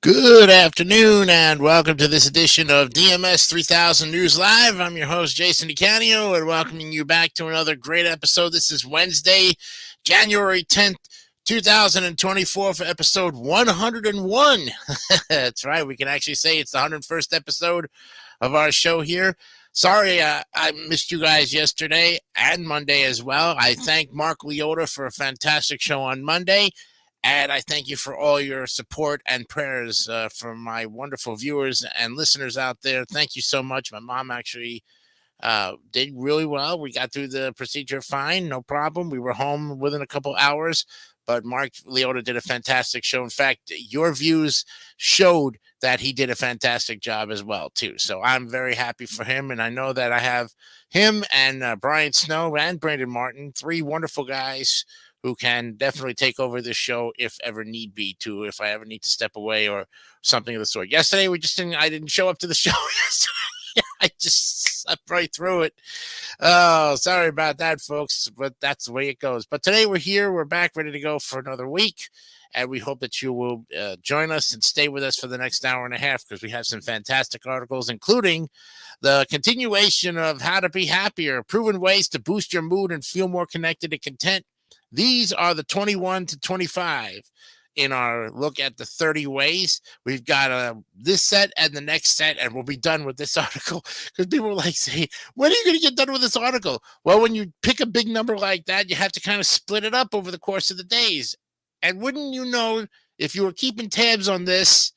Good afternoon and welcome to this edition of DMS 3000 News Live. I'm your host, Jason DiCanio, and welcoming you back to another great episode. This is Wednesday, January 10th, 2024 for episode 101. That's right. We can actually say it's the 101st episode of our show here. Sorry, I missed you guys yesterday and Monday as well. I thank Mark Leota for a fantastic show on Monday. And I thank you for all your support and prayers from my wonderful viewers and listeners out there. Thank you so much. My mom actually did really well. We got through the procedure fine, no problem. We were home within a couple hours. But Mark Leota did a fantastic show. In fact, your views showed that he did a fantastic job as well, too. So I'm very happy for him. And I know that I have him and Brian Snow and Brandon Martin, three wonderful guys who can definitely take over this show if ever need be to, if I ever need to step away or something of the sort. Yesterday, I didn't show up to the show yesterday. I just slept right through it. Oh, sorry about that, folks, but that's the way it goes. But today we're here. We're back ready to go for another week. And we hope that you will join us and stay with us for the next hour and a half because we have some fantastic articles, including the continuation of How to Be Happier, proven ways to boost your mood and feel more connected and content. These are the 21 to 25 in our look at the 30 ways. We've got this set and the next set, and we'll be done with this article because people are like saying, when are you going to get done with this article? Well, when you pick a big number like that, you have to kind of split it up over the course of the days. And wouldn't you know, if you were keeping tabs on this,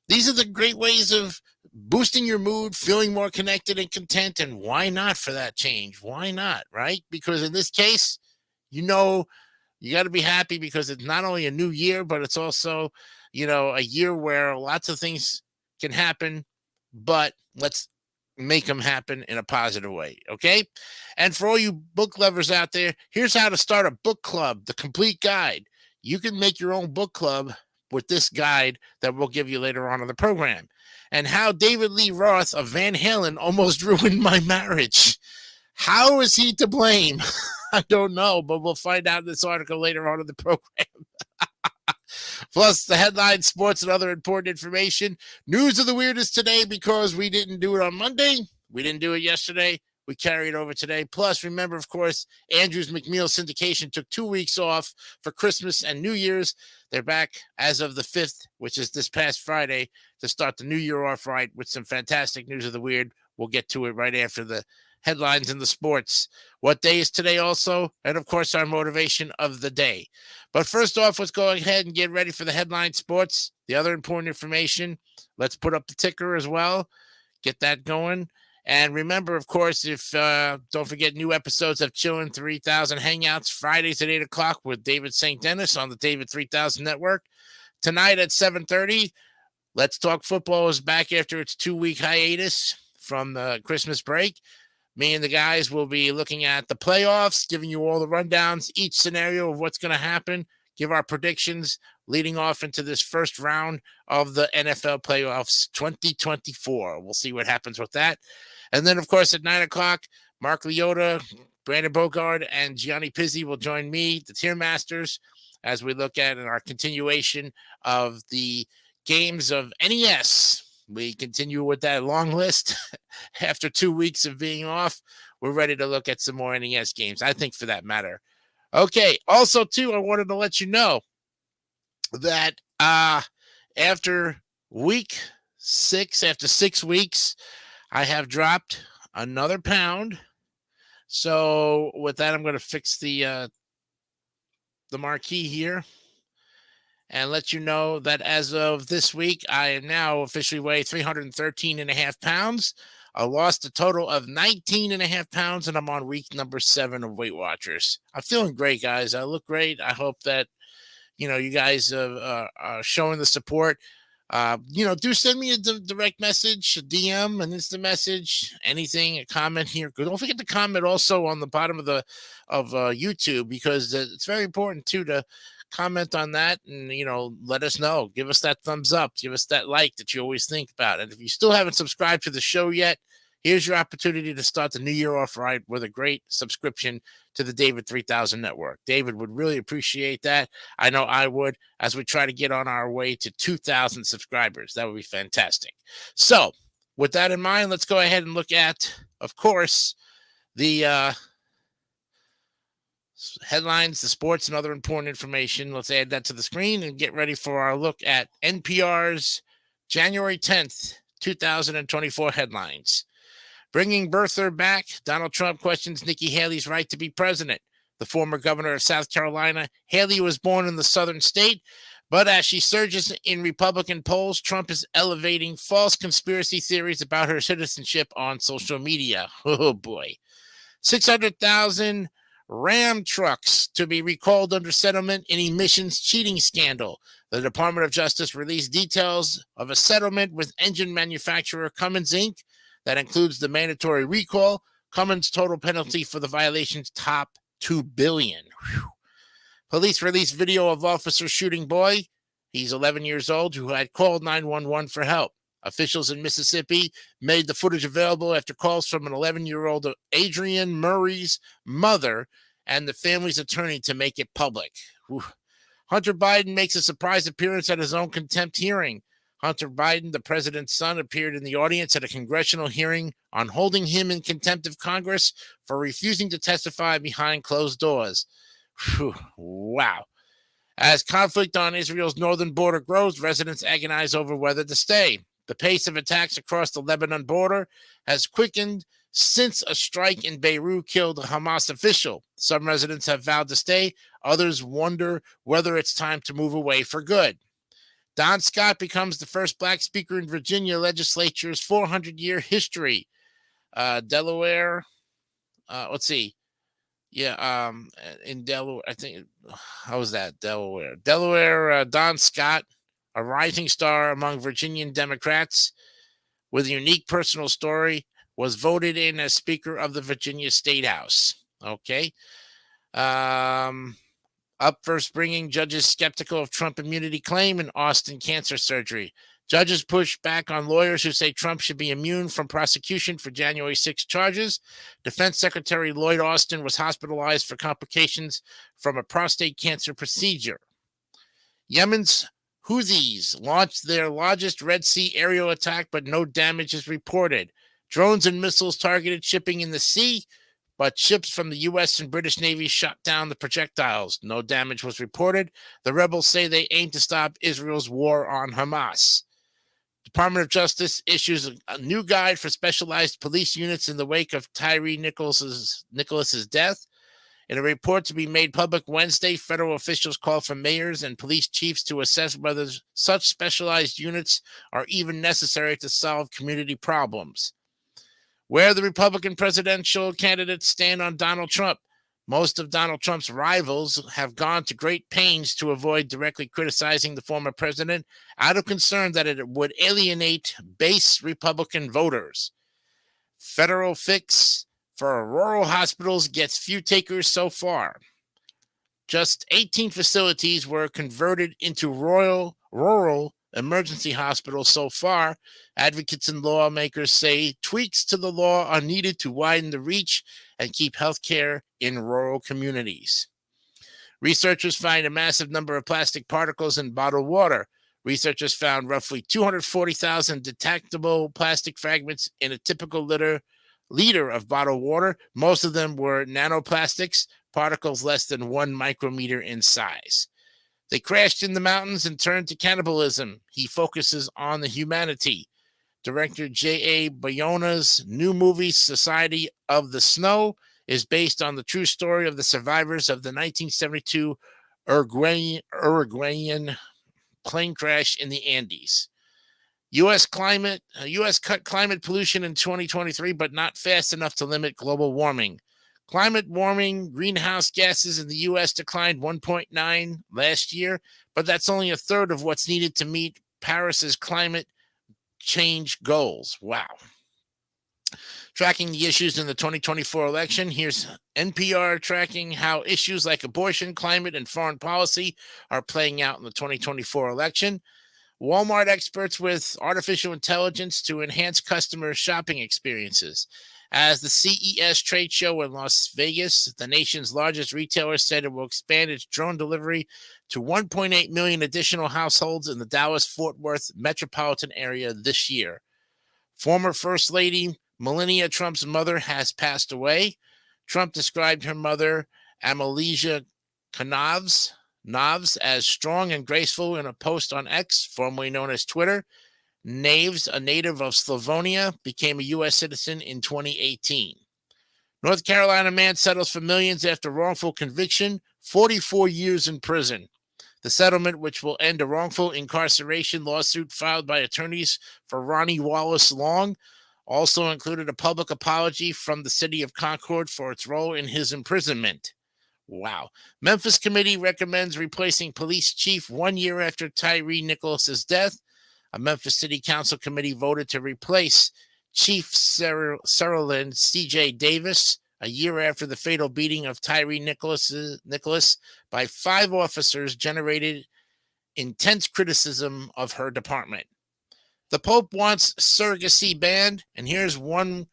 these are the great ways of boosting your mood, feeling more connected and content. And why not for that change? Why not, right? Because in this case, you got to be happy because it's not only a new year, but it's also, a year where lots of things can happen, but let's make them happen in a positive way. Okay. And for all you book lovers out there, here's how to start a book club, the complete guide. You can make your own book club with this guide that we'll give you later on in the program. And how David Lee Roth of Van Halen almost ruined my marriage. How is he to blame? I don't know, but we'll find out in this article later on in the program. Plus, the headline, sports, and other important information. News of the weirdest today because we didn't do it on Monday. We didn't do it yesterday. We carry it over today. Plus, remember, of course, Andrews McMeel syndication took 2 weeks off for Christmas and New Year's. They're back as of the 5th, which is this past Friday, to start the new year off right with some fantastic news of the weird. We'll get to it right after the headlines in the sports. What day is today also? And of course, our motivation of the day. But first off, let's go ahead and get ready for the headline sports. The other important information, let's put up the ticker as well. Get that going. And remember, of course, if don't forget new episodes of Chillin' 3000 Hangouts Fridays at 8 o'clock with David St. Dennis on the David 3000 Network. Tonight at 7:30, Let's Talk Football is back after its 2-week hiatus from the Christmas break. Me and the guys will be looking at the playoffs, giving you all the rundowns, each scenario of what's going to happen, give our predictions leading off into this first round of the NFL playoffs 2024. We'll see what happens with that. And then, of course, at 9 o'clock, Mark Leota, Brandon Bogard, and Gianni Pizzi will join me, the Tier Masters, as we look at our continuation of the games of NES. We continue with that long list. After 2 weeks of being off, we're ready to look at some more NES games, I think, for that matter. Okay. Also, too, I wanted to let you know that after week 6, after 6 weeks, I have dropped another pound. So with that, I'm going to fix the marquee here and let you know that as of this week, I am now officially weigh 313 and a half pounds. I lost a total of 19 and a half pounds, and I'm on week number 7 of Weight Watchers. I'm feeling great, guys. I look great. I hope that, you guys are showing the support. Do send me a direct message, a DM, an instant message, anything, a comment here. Don't forget to comment also on the bottom of YouTube because it's very important too to comment on that and let us know. Give us that thumbs up. Give us that like that you always think about. And if you still haven't subscribed to the show yet, Here's your opportunity to start the new year off right with a great subscription to the David 3000 Network. David would really appreciate that. I know I would, as we try to get on our way to 2,000 subscribers. That would be fantastic. So, with that in mind, let's go ahead and look at, of course, the headlines, the sports, and other important information. Let's add that to the screen and get ready for our look at NPR's January 10th, 2024 headlines. Bringing birther back, Donald Trump questions Nikki Haley's right to be president. The former governor of South Carolina, Haley was born in the southern state, but as she surges in Republican polls, Trump is elevating false conspiracy theories about her citizenship on social media. Oh, boy. 600,000 Ram trucks to be recalled under settlement in emissions cheating scandal. The Department of Justice released details of a settlement with engine manufacturer Cummins Inc. that includes the mandatory recall. Cummins' total penalty for the violations top $2 billion. Whew. Police released video of officer shooting boy. He's 11 years old who had called 911 for help. Officials in Mississippi made the footage available after calls from an 11-year-old Adrian Murray's mother and the family's attorney to make it public. Whew. Hunter Biden makes a surprise appearance at his own contempt hearing. Hunter Biden, the president's son, appeared in the audience at a congressional hearing on holding him in contempt of Congress for refusing to testify behind closed doors. Whew. Wow. As conflict on Israel's northern border grows, residents agonize over whether to stay. The pace of attacks across the Lebanon border has quickened since a strike in Beirut killed a Hamas official. Some residents have vowed to stay. Others wonder whether it's time to move away for good. Don Scott becomes the first black speaker in Virginia legislature's 400-year history. Delaware, in Delaware, I think, how was that? Delaware, Don Scott, a rising star among Virginian Democrats with a unique personal story, was voted in as Speaker of the Virginia State House. Okay. Up first, bringing judges skeptical of Trump immunity claim in Austin cancer surgery. Judges push back on lawyers who say Trump should be immune from prosecution for January 6 charges. Defense Secretary Lloyd Austin was hospitalized for complications from a prostate cancer procedure. Yemen's Houthis launched their largest Red Sea aerial attack, but no damage is reported. Drones and missiles targeted shipping in the sea, but ships from the U.S. and British Navy shot down the projectiles. No damage was reported. The rebels say they aim to stop Israel's war on Hamas. Department of Justice issues a new guide for specialized police units in the wake of Tyree Nicholas's death. In a report to be made public Wednesday, federal officials call for mayors and police chiefs to assess whether such specialized units are even necessary to solve community problems. Where the Republican presidential candidates stand on Donald Trump. Most of Donald Trump's rivals have gone to great pains to avoid directly criticizing the former president out of concern that it would alienate base Republican voters. Federal fix for rural hospitals gets few takers so far. Just 18 facilities were converted into rural emergency hospitals so far. Advocates and lawmakers say tweaks to the law are needed to widen the reach and keep healthcare in rural communities. Researchers find a massive number of plastic particles in bottled water. Researchers found roughly 240,000 detectable plastic fragments in a typical liter of bottled water. Most of them were nanoplastics, particles less than 1 micrometer in size. They crashed in the mountains and turned to cannibalism. He focuses on the humanity. Director J.A. Bayona's new movie, Society of the Snow, is based on the true story of the survivors of the 1972 Uruguayan plane crash in the Andes. U.S. cut climate pollution in 2023, but not fast enough to limit global warming. Climate warming greenhouse gases in the U.S. declined 1.9 last year, but that's only a third of what's needed to meet Paris's climate change goals. Wow. Tracking the issues in the 2024 election, here's NPR tracking how issues like abortion, climate, and foreign policy are playing out in the 2024 election. Walmart experts with artificial intelligence to enhance customer shopping experiences. As the CES trade show in Las Vegas, the nation's largest retailer said it will expand its drone delivery to 1.8 million additional households in the Dallas-Fort Worth metropolitan area this year. Former First Lady Melania Trump's mother has passed away. Trump described her mother, Amelia Knobs, as strong and graceful in a post on X, formerly known as Twitter. Naves, a native of Slavonia, became a U.S. citizen in 2018. North Carolina man settles for millions after wrongful conviction, 44 years in prison. The settlement, which will end a wrongful incarceration lawsuit filed by attorneys for Ronnie Wallace Long, also included a public apology from the city of Concord for its role in his imprisonment. Wow. Memphis committee recommends replacing police chief 1 year after Tyre Nicholas's death. A Memphis City Council committee voted to replace Chief Sutherland C.J. Davis a year after the fatal beating of Tyre Nicholas by 5 officers generated intense criticism of her department. The Pope wants surrogacy banned, and here's why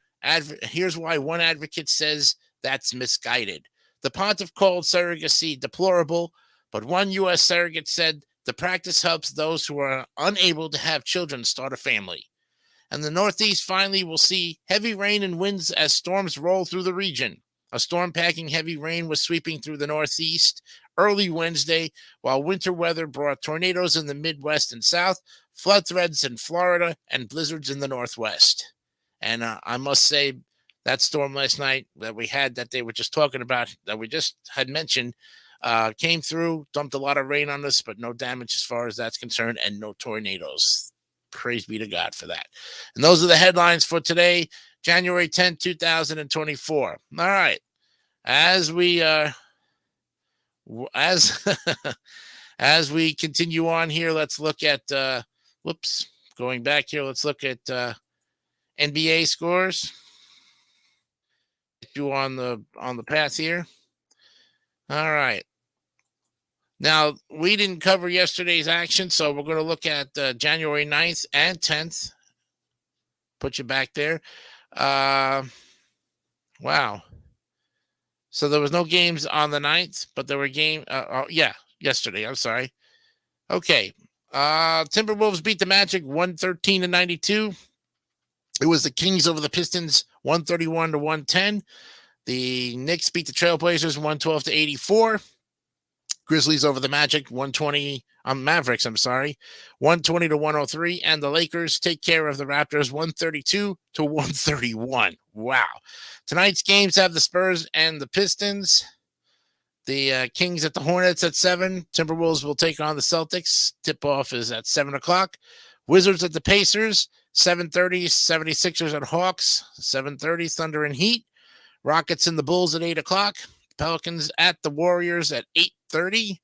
one advocate says that's misguided. The pontiff called surrogacy deplorable, but one U.S. surrogate said the practice helps those who are unable to have children start a family. And the Northeast finally will see heavy rain and winds as storms roll through the region. A storm packing heavy rain was sweeping through the Northeast early Wednesday, while winter weather brought tornadoes in the Midwest and South, flood threats in Florida, and blizzards in the Northwest. And I must say, that storm last night that we had, that they were just talking about, that we just had mentioned, came through, dumped a lot of rain on us, but no damage as far as that's concerned, and no tornadoes. Praise be to God for that. And those are the headlines for today, January 10th, 2024. All right. As we as we continue on here, let's look at going back here, let's look at NBA scores. You on the path here. All right. Now, we didn't cover yesterday's action, so we're going to look at January 9th and 10th. Put you back there. Wow. So there was no games on the 9th, but there were yesterday. I'm sorry. Okay. Timberwolves beat the Magic 113-92. It was the Kings over the Pistons 131-110. The Knicks beat the Trailblazers 112-84. Grizzlies over the Magic 120-103, and the Lakers take care of the Raptors 132-131. Wow. Tonight's games have the Spurs and the Pistons. The Kings at the Hornets at 7. Timberwolves will take on the Celtics. Tip-off is at 7 o'clock. Wizards at the Pacers, 7:30. 76ers at Hawks, 7:30. Thunder and Heat. Rockets and the Bulls at 8 o'clock. Pelicans at the Warriors at 8:30.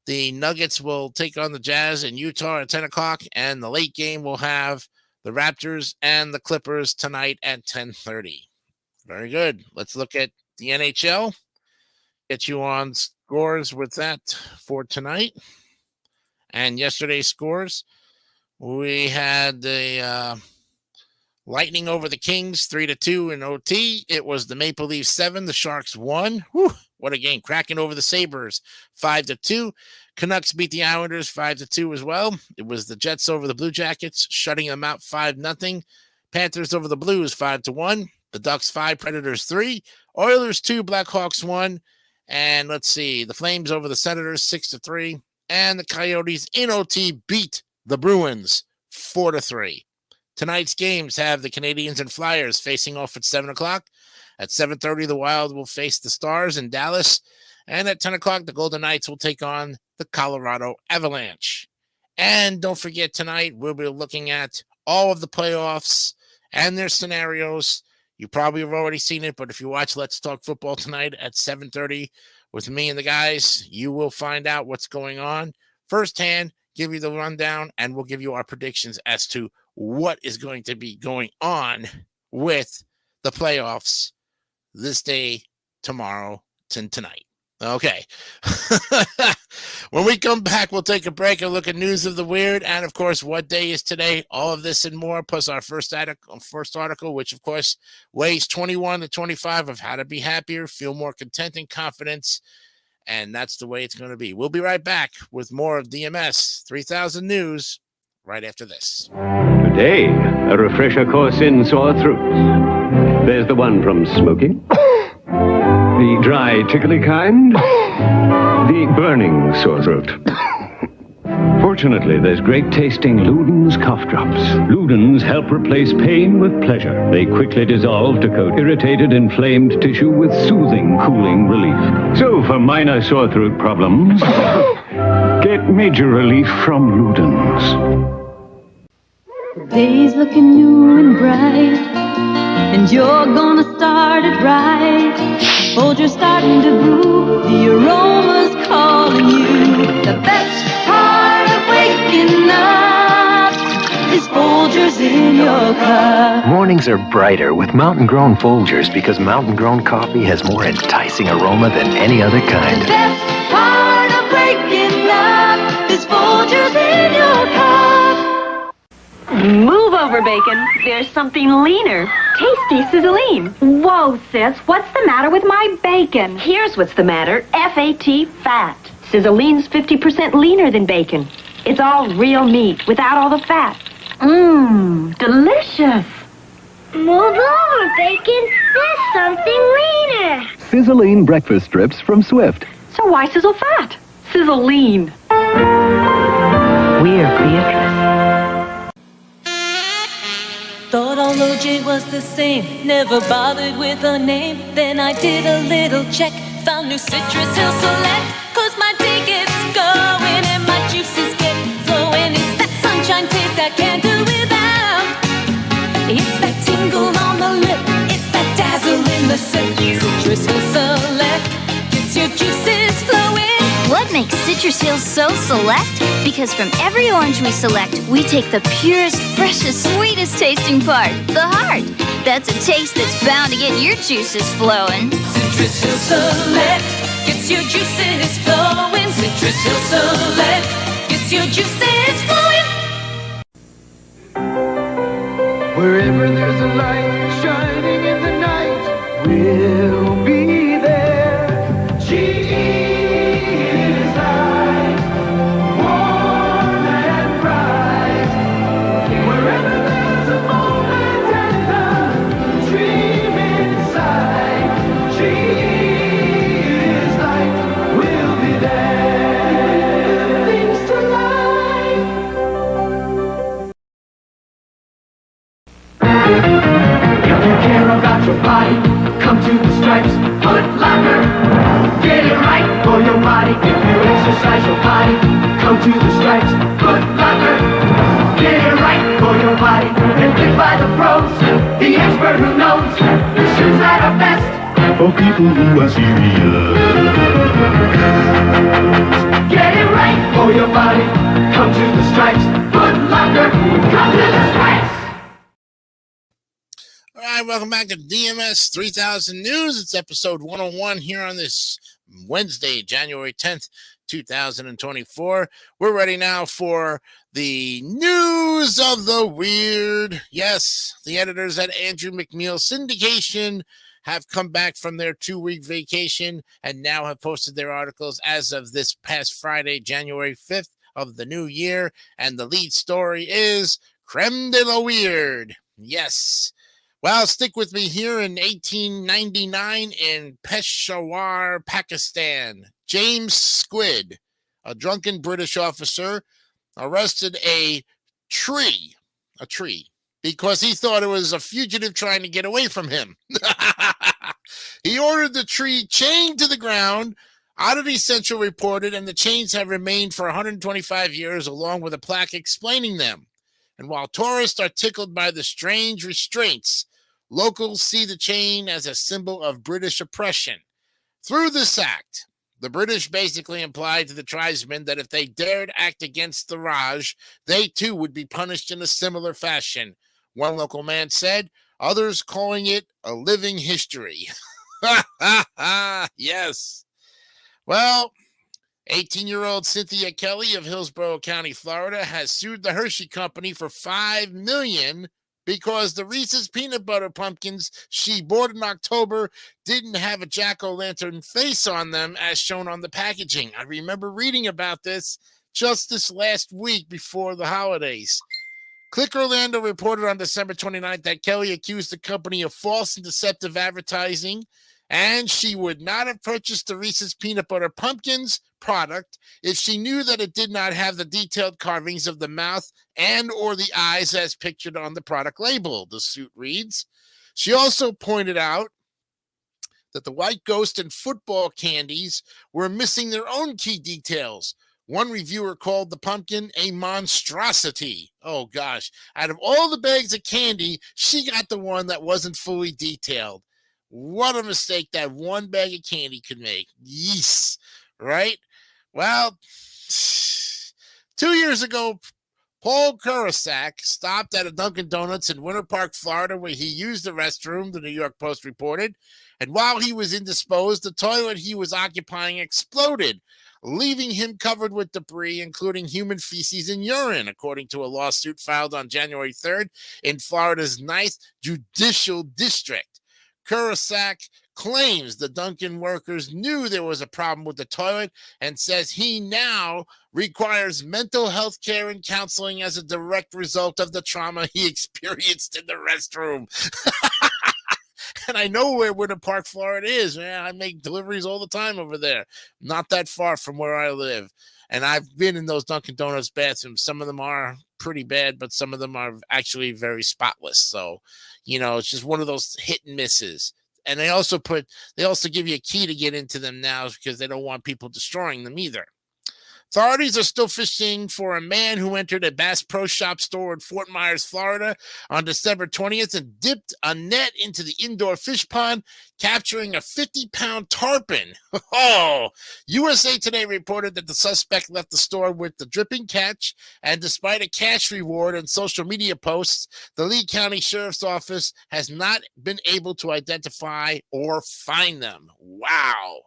The Nuggets will take on the Jazz in Utah at 10 o'clock. And the late game will have the Raptors and the Clippers tonight at 10:30. Very good. Let's look at the NHL. Get you on scores with that for tonight. And yesterday's scores. We had the Lightning over the Kings 3-2 in OT. It was the Maple Leafs 7, the Sharks 1. Whew, what a game. Kraken over the Sabres 5-2. Canucks beat the Islanders 5-2 as well. It was the Jets over the Blue Jackets, shutting them out 5-0. Panthers over the Blues 5-1. The Ducks 5, Predators 3. Oilers 2, Blackhawks 1. And let's see, the Flames over the Senators 6-3. And the Coyotes in OT beat the Bruins 4-3. Tonight's games have the Canadiens and Flyers facing off at 7 o'clock. At 7:30, the Wild will face the Stars in Dallas. And at 10 o'clock, the Golden Knights will take on the Colorado Avalanche. And don't forget, tonight, we'll be looking at all of the playoffs and their scenarios. You probably have already seen it, but if you watch Let's Talk Football tonight at 7:30 with me and the guys, you will find out what's going on firsthand, give you the rundown, and we'll give you our predictions as to what is going to be going on with the playoffs this day, tomorrow, and tonight. Okay. When we come back, we'll take a break and look at news of the weird, and of course, what day is today. All of this and more, plus our first article, which of course weighs 21 to 25 of how to be happier, feel more content and confidence, and that's the way it's going to be. We'll be right back with more of DMS 3000 News right after this. Today, a refresher course in sore throats. There's the one from smoking. The dry, tickly kind. The burning sore throat. Fortunately, there's great-tasting Luden's cough drops. Luden's help replace pain with pleasure. They quickly dissolve to coat irritated, inflamed tissue with soothing, cooling relief. So, for minor sore throat problems, get major relief from Luden's. Day's looking new and bright, and you're gonna start it right. Folgers starting to brew, the aroma's calling you. The best part of waking up is Folgers in your cup. Mornings are brighter with Mountain Grown Folgers because Mountain Grown coffee has more enticing aroma than any other kind. The best part of waking up is Folgers in your cup. Move over, Bacon. There's something leaner. Tasty sizzling. Whoa, sis, what's the matter with my bacon? Here's what's the matter. F-A-T, fat. Sizzline's 50% leaner than bacon. It's all real meat without all the fat. Mmm, delicious. Move over, Bacon. There's something leaner. Sizzling breakfast strips from Swift. So why sizzle fat? Sizzle lean. We're Beatrice. Thought all OJ was the same, never bothered with a name. Then I did a little check, found new Citrus Hill Select. Cause my day gets going and my juices get flowing. It's that sunshine taste I can't do without. It's that tingle on the lip, it's that dazzle in the sip. Citrus Hill Select gets your juices flowing. What makes Citrus Hills so select? Because from every orange we select, we take the purest, freshest, sweetest tasting part, the heart. That's a taste that's bound to get your juices flowing. Citrus Hill Select gets your juices flowing. Citrus Hill Select gets your juices flowing. Wherever there's a light shining in the night, we'll be there. She your body, come to the Stripes Foot Locker. Get it right for your body. If you exercise your body, come to the Stripes Foot Locker. Get it right for your body. And fit by the pros, the expert who knows the shoes that are best for people who are serious. Get it right for your body. Come to the Stripes Foot Locker. Come to the Stripes. All right, welcome back to DMS 3000 News. It's episode 101 here on this Wednesday, January 10th, 2024. We're ready now for the news of the weird. Yes, the editors at Andrew McNeil Syndication have come back from their 2-week vacation and now have posted their articles as of this past Friday, January 5th of the new year. And the lead story is Creme de la Weird. Yes. Well, stick with me here in 1899 in Peshawar, Pakistan. James Squid, a drunken British officer, arrested a tree, because he thought it was a fugitive trying to get away from him. He ordered the tree chained to the ground. Oddity Central reported, and the chains have remained for 125 years, along with a plaque explaining them. And while tourists are tickled by the strange restraints, locals see the chain as a symbol of British oppression. Through this act, the British basically implied to the tribesmen that if they dared act against the Raj, they too would be punished in a similar fashion. One local man said, others calling it a living history. Yes. Well, 18-year-old Cynthia Kelly of Hillsborough County, Florida, has sued the Hershey Company for $5 million because the Reese's peanut butter pumpkins she bought in October didn't have a jack-o'-lantern face on them as shown on the packaging. I remember reading about this just this last week before the holidays. Click Orlando reported on December 29th that Kelly accused the company of false and deceptive advertising, and she would not have purchased the Reese's Peanut Butter Pumpkins product if she knew that it did not have the detailed carvings of the mouth and or the eyes as pictured on the product label, the suit reads. She also pointed out that the White Ghost and football candies were missing their own key details. One reviewer called the pumpkin a monstrosity. Oh, gosh. Out of all the bags of candy, she got the one that wasn't fully detailed. What a mistake that one bag of candy could make. Yes, right? Well, 2 years ago, Paul Kurasak stopped at a Dunkin' Donuts in Winter Park, Florida, where he used the restroom, the New York Post reported. And while he was indisposed, the toilet he was occupying exploded, leaving him covered with debris, including human feces and urine, according to a lawsuit filed on January 3rd in Florida's 9th Judicial District. Kurasak claims the Dunkin' workers knew there was a problem with the toilet and says he now requires mental health care and counseling as a direct result of the trauma he experienced in the restroom. And I know where Winter Park, Florida is, man. I make deliveries all the time over there. Not that far from where I live. And I've been in those Dunkin' Donuts bathrooms. Some of them are pretty bad, but some of them are actually very spotless. So, it's just one of those hit and misses. And they also give you a key to get into them now because they don't want people destroying them either. Authorities are still fishing for a man who entered a Bass Pro Shop store in Fort Myers, Florida on December 20th and dipped a net into the indoor fish pond, capturing a 50-pound tarpon. Oh, USA Today reported that the suspect left the store with the dripping catch, and despite a cash reward and social media posts, the Lee County Sheriff's Office has not been able to identify or find them. Wow.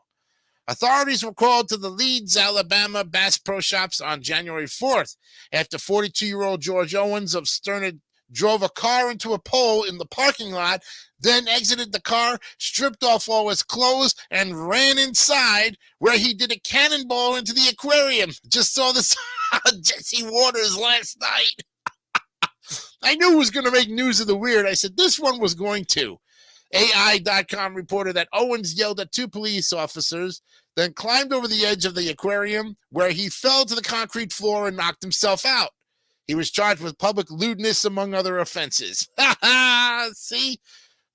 Authorities were called to the Leeds, Alabama Bass Pro Shops on January 4th after 42-year-old George Owens of Sternard drove a car into a pole in the parking lot, then exited the car, stripped off all his clothes, and ran inside where he did a cannonball into the aquarium. Just saw this on Jesse Waters last night. I knew it was going to make news of the weird. I said this one was going to. AI.com reported that Owens yelled at two police officers, then climbed over the edge of the aquarium where he fell to the concrete floor and knocked himself out. He was charged with public lewdness, among other offenses. See?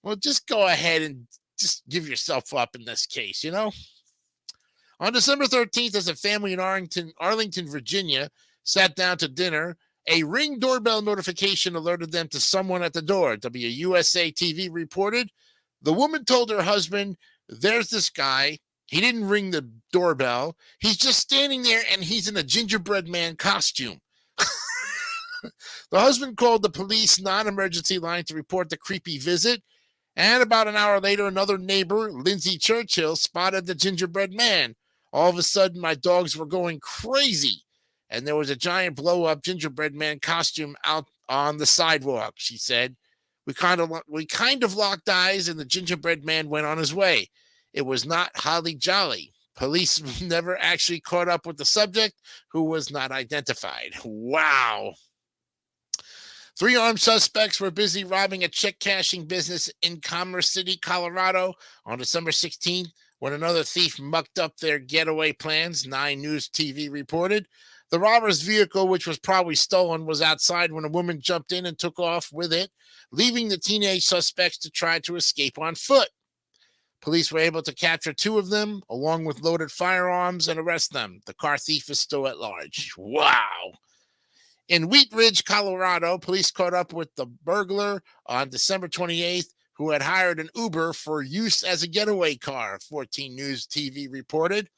Well, just go ahead and just give yourself up in this case, On December 13th, as a family in Arlington, Virginia, sat down to dinner, a Ring doorbell notification alerted them to someone at the door. WUSA TV reported. The woman told her husband, there's this guy. He didn't ring the doorbell. He's just standing there, and he's in a gingerbread man costume. The husband called the police non-emergency line to report the creepy visit. And about an hour later, another neighbor, Lindsay Churchill, spotted the gingerbread man. All of a sudden, my dogs were going crazy. And there was a giant blow-up gingerbread man costume out on the sidewalk, she said. We kind of locked eyes, and the gingerbread man went on his way. It was not holly jolly. Police never actually caught up with the subject, who was not identified. Wow. 3 armed suspects were busy robbing a check-cashing business in Commerce City, Colorado on December 16th when another thief mucked up their getaway plans, 9 News TV reported. The robber's vehicle, which was probably stolen, was outside when a woman jumped in and took off with it, leaving the teenage suspects to try to escape on foot. Police were able to capture 2 of them, along with loaded firearms, and arrest them. The car thief is still at large. Wow. In Wheat Ridge, Colorado, police caught up with the burglar on December 28th, who had hired an Uber for use as a getaway car, 14 News TV reported.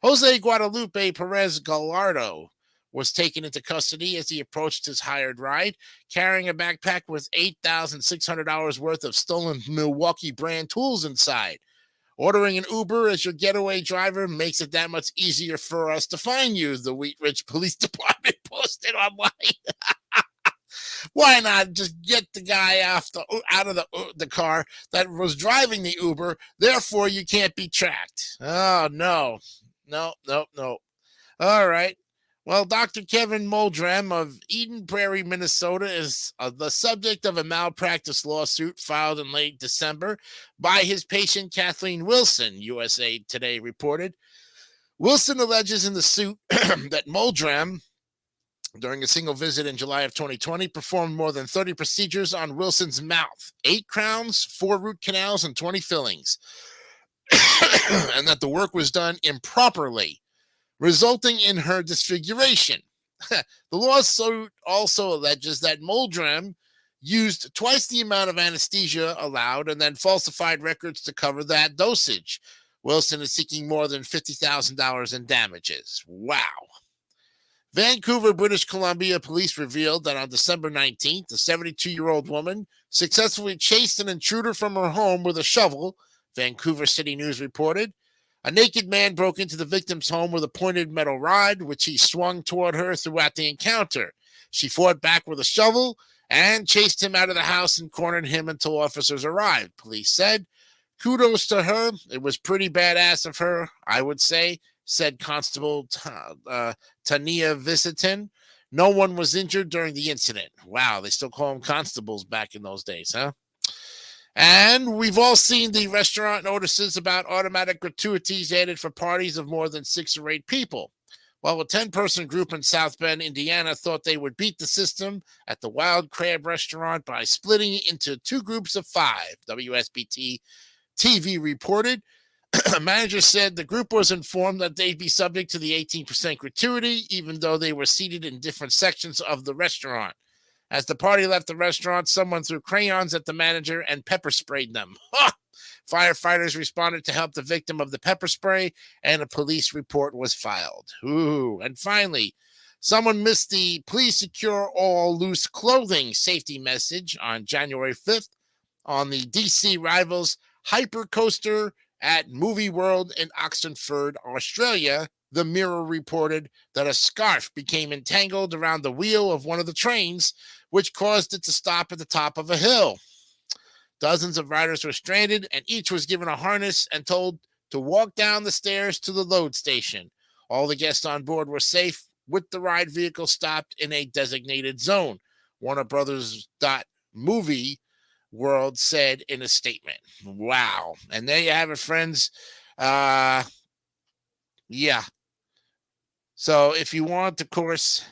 Jose Guadalupe Perez Gallardo was taken into custody as he approached his hired ride, carrying a backpack with $8,600 worth of stolen Milwaukee brand tools inside. Ordering an Uber as your getaway driver makes it that much easier for us to find you, the Wheat Ridge Police Department posted online. Why not just get the guy out of the car that was driving the Uber? Therefore, you can't be tracked. Oh, no. All right. Well, Dr. Kevin Moldram of Eden Prairie, Minnesota, is the subject of a malpractice lawsuit filed in late December by his patient, Kathleen Wilson, USA Today reported. Wilson alleges in the suit that Moldram, during a single visit in July of 2020, performed more than 30 procedures on Wilson's mouth, 8 crowns, 4 root canals, and 20 fillings, and that the work was done improperly, resulting in her disfiguration. The lawsuit also alleges that Moldram used twice the amount of anesthesia allowed and then falsified records to cover that dosage. Wilson is seeking more than $50,000 in damages. Wow. Vancouver, British Columbia police revealed that on December 19th, a 72-year-old woman successfully chased an intruder from her home with a shovel, Vancouver City News reported. A naked man broke into the victim's home with a pointed metal rod, which he swung toward her throughout the encounter. She fought back with a shovel and chased him out of the house and cornered him until officers arrived, police said. Kudos to her. It was pretty badass of her, I would say, said Constable Tania Visitin. No one was injured during the incident. Wow, they still call them constables back in those days, huh? And we've all seen the restaurant notices about automatic gratuities added for parties of more than 6 or 8 people. Well, a 10-person group in South Bend, Indiana, thought they would beat the system at the Wild Crab restaurant by splitting it into 2 groups of 5, WSBT TV reported. Manager said the group was informed that they'd be subject to the 18% gratuity, even though they were seated in different sections of the restaurant. As the party left the restaurant, someone threw crayons at the manager and pepper sprayed them. Firefighters responded to help the victim of the pepper spray, and a police report was filed. Ooh. And finally, someone missed the "Please secure all loose clothing" safety message on January 5th on the DC Rivals Hypercoaster at Movie World in Oxenford, Australia. The Mirror reported that a scarf became entangled around the wheel of one of the trains, which caused it to stop at the top of a hill. Dozens of riders were stranded, and each was given a harness and told to walk down the stairs to the load station. All the guests on board were safe, with the ride vehicle stopped in a designated zone, Warner Brothers Movie World said in a statement. Wow. And there you have it, friends. Yeah. So if you want, of course,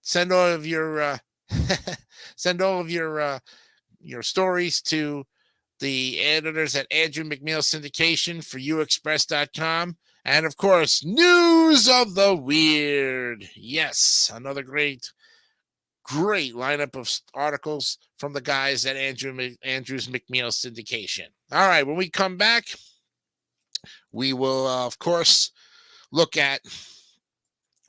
send all of your your stories to the editors at Andrew McNeil Syndication for uexpress.com. And of course, News of the Weird. Yes, another great lineup of articles from the guys at Andrew's McNeil Syndication. All right, when we come back, we will, of course, look at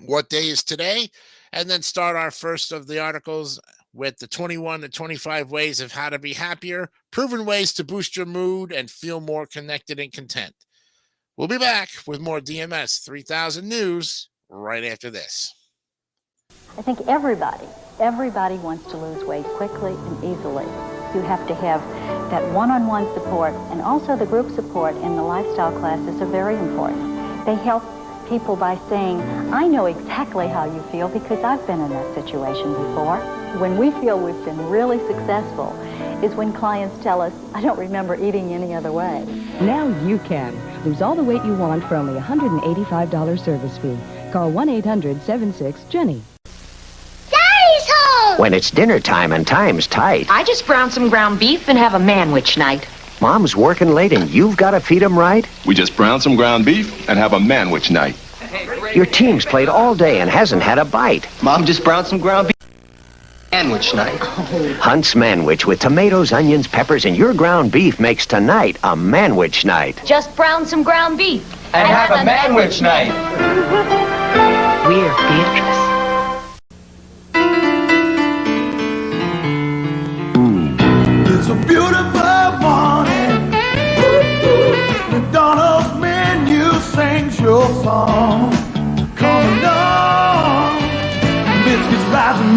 what day is today, and then start our first of the articles with the 21 to 25 ways of how to be happier, proven ways to boost your mood and feel more connected and content. We'll be back with more DMS 3000 News right after this. I think everybody wants to lose weight quickly and easily. You have to have that one-on-one support, and also the group support in the lifestyle classes are very important. They help people by saying, I know exactly how you feel because I've been in that situation before. When we feel we've been really successful is when clients tell us, I don't remember eating any other way. Now you can. Lose all the weight you want for only $185 service fee. Call 1-800-76-JENNY. When it's dinner time and time's tight, I just brown some ground beef and have a manwich night. Mom's working late and you've got to feed 'em right? We just brown some ground beef and have a manwich night. Your team's played all day and hasn't had a bite. Mom just browned some ground beef. Manwich night. Hunt's Manwich with tomatoes, onions, peppers, and your ground beef makes tonight a manwich night. Just brown some ground beef and have a manwich night. We're Beatrice. It's a beautiful morning. The dawn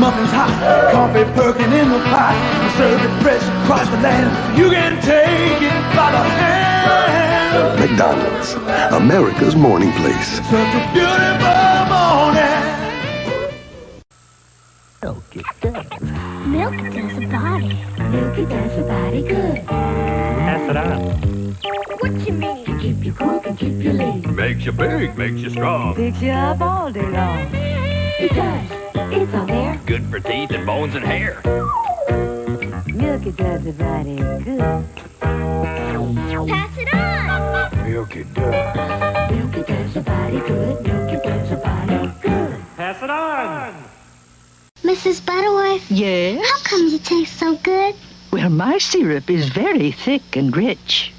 muffins hot, coffee perking in the pot. We serve it fresh across the land. You can take it by the hand. McDonald's, America's morning place. Such a beautiful morning. Milk it does. Milk does a body. Milk it does a body good. Pass it on. What you mean? To keep you cool and keep you lean. Makes you big, makes you strong. Picks you up all day long. It does. It's all there. Good for teeth and bones and hair. Milk it does a body good. Pass it on. Milk it does. Milk it does a body good. Milk it does a body good. Pass it on. Mrs. Butterworth? Yes? How come you taste so good? Well, my syrup is very thick and rich.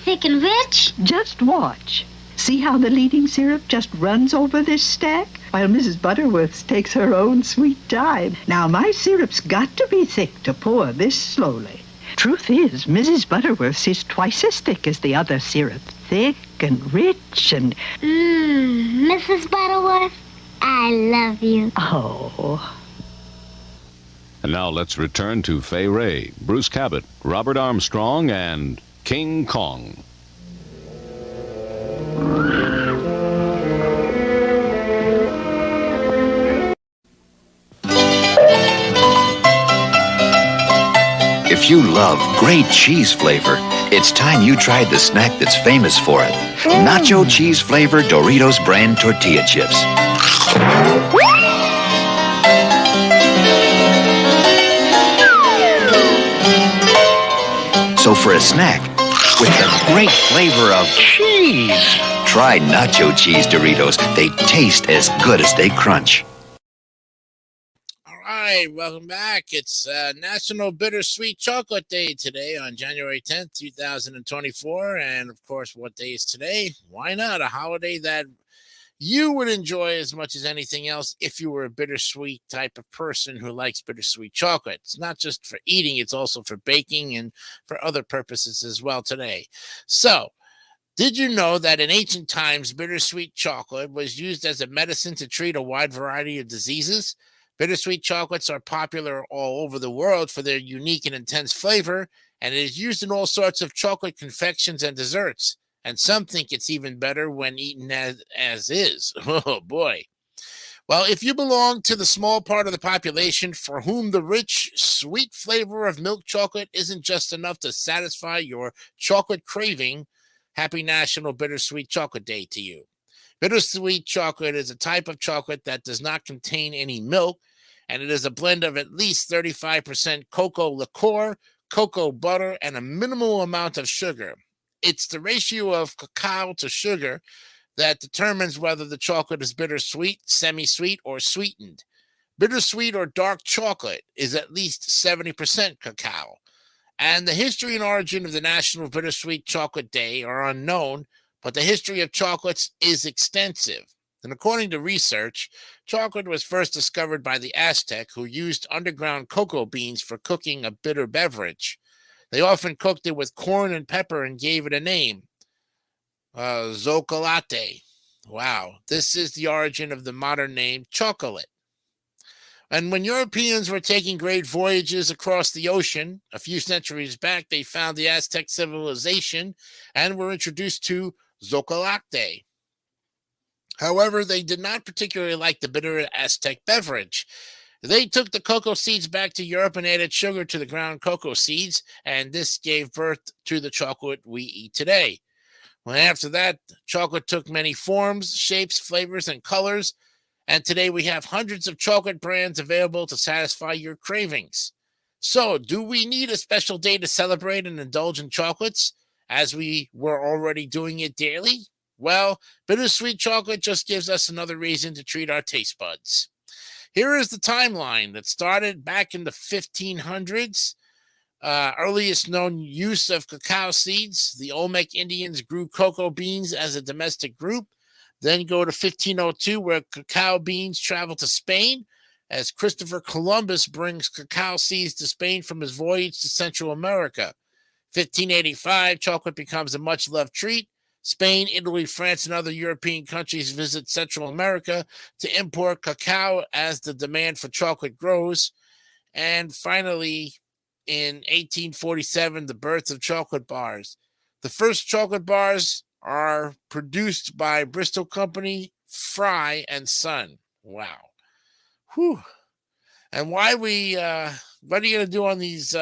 Thick and rich? Just watch. See how the leading syrup just runs over this stack? While Mrs. Butterworth's takes her own sweet time. Now, my syrup's got to be thick to pour this slowly. Truth is, Mrs. Butterworth's is twice as thick as the other syrup. Thick and rich and... Mrs. Butterworth, I love you. Oh... And now let's return to Fay Wray, Bruce Cabot, Robert Armstrong, and King Kong. If you love great cheese flavor, it's time you tried the snack that's famous for it. Nacho cheese flavored Doritos brand tortilla chips. So for a snack, with the great flavor of cheese, try nacho cheese Doritos. They taste as good as they crunch. All right, welcome back. It's National Bittersweet Chocolate Day today on January 10th, 2024. And of course, what day is today? Why not? A holiday that you would enjoy as much as anything else if you were a bittersweet type of person who likes bittersweet chocolate. It's not just for eating, it's also for baking and for other purposes as well today. So, did you know that in ancient times, bittersweet chocolate was used as a medicine to treat a wide variety of diseases? Bittersweet chocolates are popular all over the world for their unique and intense flavor, and it is used in all sorts of chocolate confections and desserts. And some think it's even better when eaten as is. Oh, boy. Well, if you belong to the small part of the population for whom the rich, sweet flavor of milk chocolate isn't just enough to satisfy your chocolate craving, happy National Bittersweet Chocolate Day to you. Bittersweet chocolate is a type of chocolate that does not contain any milk, and it is a blend of at least 35% cocoa liqueur, cocoa butter, and a minimal amount of sugar. It's the ratio of cacao to sugar that determines whether the chocolate is bittersweet, semi-sweet, or sweetened. Bittersweet or dark chocolate is at least 70% cacao. And the history and origin of the National Bittersweet Chocolate Day are unknown, but the history of chocolates is extensive. And according to research, chocolate was first discovered by the Aztec, who used underground cocoa beans for cooking a bitter beverage. They often cooked it with corn and pepper and gave it a name, Zocolate. Wow, this is the origin of the modern name chocolate. And when Europeans were taking great voyages across the ocean, a few centuries back, they found the Aztec civilization and were introduced to Zocolate. However, they did not particularly like the bitter Aztec beverage. They took the cocoa seeds back to Europe and added sugar to the ground cocoa seeds, and this gave birth to the chocolate we eat today. Well, after that, chocolate took many forms, shapes, flavors, and colors, and today we have hundreds of chocolate brands available to satisfy your cravings. So, do we need a special day to celebrate and indulge in chocolates, as we were already doing it daily? Well, bittersweet chocolate just gives us another reason to treat our taste buds. Here is the timeline that started back in the 1500s. Earliest known use of cacao seeds. The Olmec Indians grew cocoa beans as a domestic group. Then go to 1502, where cacao beans travel to Spain, as Christopher Columbus brings cacao seeds to Spain from his voyage to Central America. 1585, chocolate becomes a much-loved treat. Spain, Italy, France, and other European countries visit Central America to import cacao as the demand for chocolate grows. And finally, in 1847, the birth of chocolate bars. The first chocolate bars are produced by Bristol Company, Fry and Son. Wow. Whew. And what are you going to do on these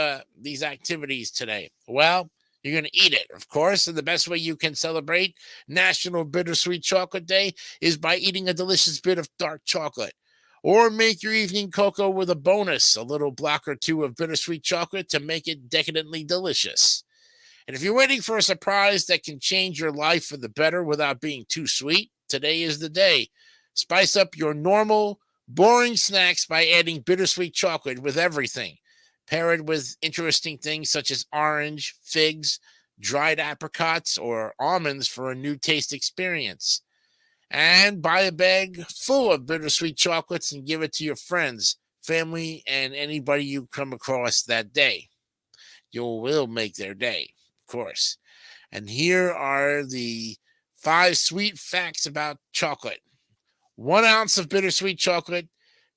activities today? Well, you're going to eat it, of course. And the best way you can celebrate National Bittersweet Chocolate Day is by eating a delicious bit of dark chocolate. Or make your evening cocoa with a bonus, a little block or two of bittersweet chocolate to make it decadently delicious. And if you're waiting for a surprise that can change your life for the better without being too sweet, today is the day. Spice up your normal, boring snacks by adding bittersweet chocolate with everything. Pair it with interesting things such as orange, figs, dried apricots, or almonds for a new taste experience. And buy a bag full of bittersweet chocolates and give it to your friends, family, and anybody you come across that day. You will make their day, of course. And here are the 5 sweet facts about chocolate. 1 ounce of bittersweet chocolate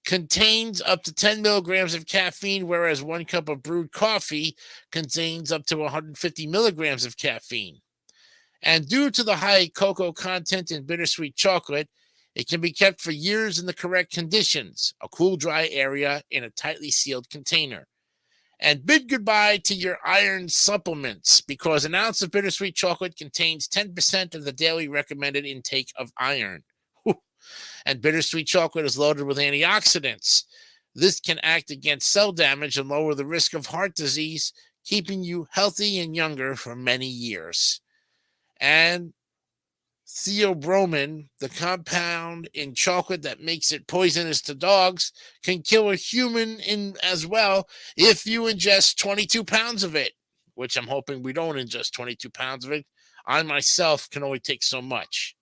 contains up to 10 milligrams of caffeine, whereas 1 cup of brewed coffee contains up to 150 milligrams of caffeine. And due to the high cocoa content in bittersweet chocolate, it can be kept for years in the correct conditions, a cool, dry area in a tightly sealed container. And bid goodbye to your iron supplements, because 1 ounce of bittersweet chocolate contains 10% of the daily recommended intake of iron. And bittersweet chocolate is loaded with antioxidants. This can act against cell damage and lower the risk of heart disease, keeping you healthy and younger for many years. And theobromine, the compound in chocolate that makes it poisonous to dogs, can kill a human as well if you ingest 22 pounds of it, which I'm hoping we don't ingest 22 pounds of it. I myself can only take so much.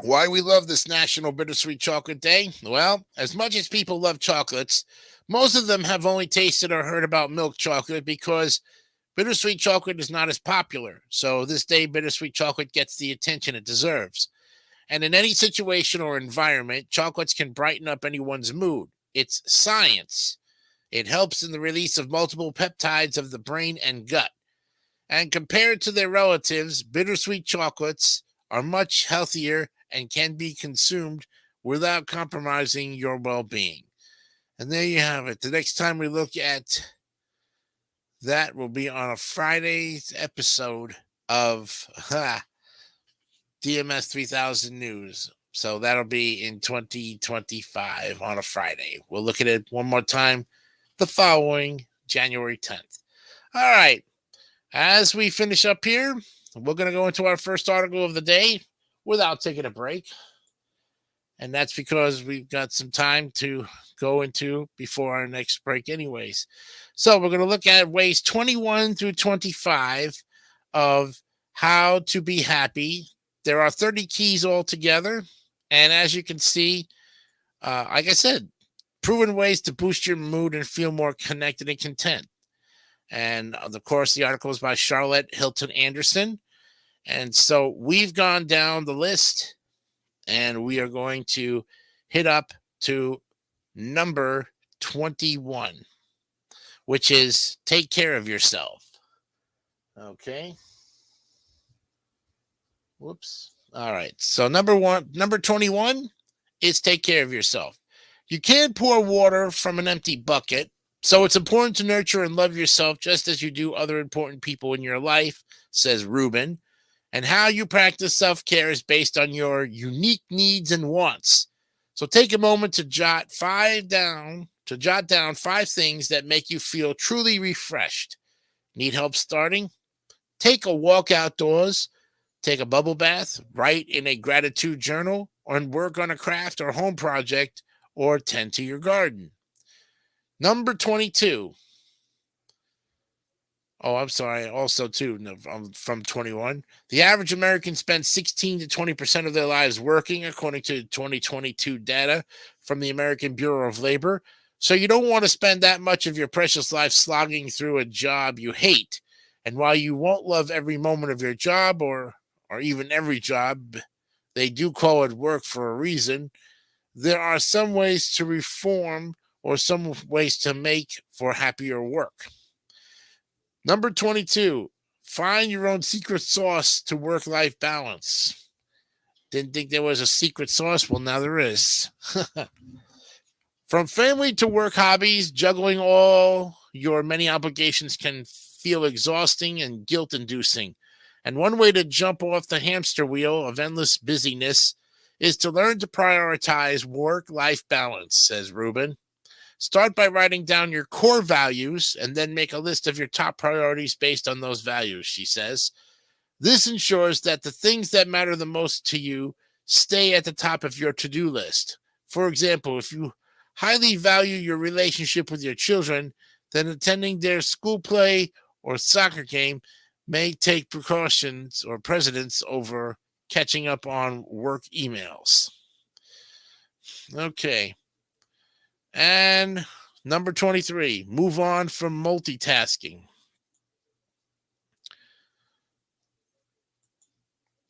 Why we love this National Bittersweet Chocolate Day? Well, as much as people love chocolates, most of them have only tasted or heard about milk chocolate because bittersweet chocolate is not as popular. So this day, bittersweet chocolate gets the attention it deserves. And in any situation or environment, chocolates can brighten up anyone's mood. It's science. It helps in the release of multiple peptides of the brain and gut. And compared to their relatives, bittersweet chocolates are much healthier and can be consumed without compromising your well-being. And there you have it. The next time we look at that will be on a Friday's episode of DMS 3000 News. So that'll be in 2025 on a Friday. We'll look at it one more time the following January 10th. All right. As we finish up here, we're going to go into our first article of the day without taking a break. And that's because we've got some time to go into before our next break anyways. So we're going to look at ways 21 through 25 of how to be happy. There are 30 keys altogether. And as you can see, like I said, proven ways to boost your mood and feel more connected and content. And of course, the article is by Charlotte Hilton Anderson. And so we've gone down the list and we are going to hit up to number 21, which is take care of yourself. Okay. Whoops. All right. So number 21 is take care of yourself. You can't pour water from an empty bucket. So it's important to nurture and love yourself just as you do other important people in your life, says Rubin. And how you practice self-care is based on your unique needs and wants. So take a moment to jot down 5 things that make you feel truly refreshed. Need help starting? Take a walk outdoors, take a bubble bath, write in a gratitude journal, or work on a craft or home project, or tend to your garden. Number 22. Oh, I'm sorry. Also, too, from 21. The average American spends 16 to 20% of their lives working, according to 2022 data from the American Bureau of Labor. So you don't want to spend that much of your precious life slogging through a job you hate. And while you won't love every moment of your job or even every job, they do call it work for a reason. There are some ways to reform or some ways to make for happier work. Number 22, find your own secret sauce to work-life balance. Didn't think there was a secret sauce? Well, now there is. From family to work hobbies, juggling all your many obligations can feel exhausting and guilt-inducing. And one way to jump off the hamster wheel of endless busyness is to learn to prioritize work-life balance, says Rubin. Start by writing down your core values and then make a list of your top priorities based on those values, she says. This ensures that the things that matter the most to you stay at the top of your to-do list. For example, if you highly value your relationship with your children, then attending their school play or soccer game may take precautions or precedence over catching up on work emails. Okay. And number 23, move on from multitasking.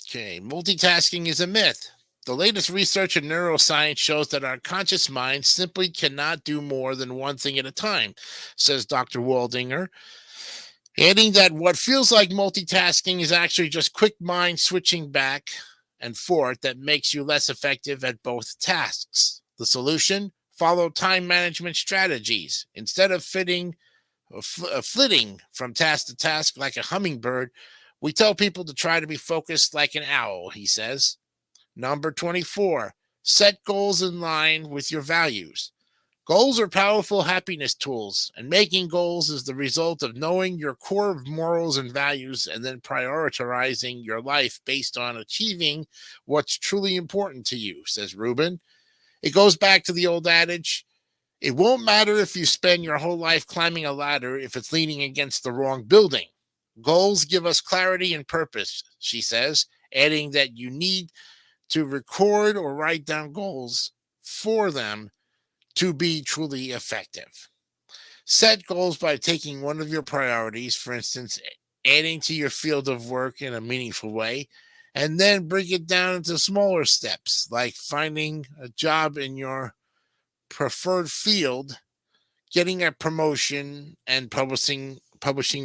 Okay, multitasking is a myth. The latest research in neuroscience shows that our conscious mind simply cannot do more than one thing at a time, says Dr. Waldinger, adding that what feels like multitasking is actually just quick mind switching back and forth that makes you less effective at both tasks. The solution? Follow time management strategies. Instead of flitting from task to task like a hummingbird, we tell people to try to be focused like an owl, he says. Number 24, set goals in line with your values. Goals are powerful happiness tools, and making goals is the result of knowing your core morals and values and then prioritizing your life based on achieving what's truly important to you, says Rubin. It goes back to the old adage, it won't matter if you spend your whole life climbing a ladder if it's leaning against the wrong building. Goals give us clarity and purpose, she says, adding that you need to record or write down goals for them to be truly effective. Set goals by taking one of your priorities, for instance, adding to your field of work in a meaningful way, and then break it down into smaller steps, like finding a job in your preferred field, getting a promotion, and publishing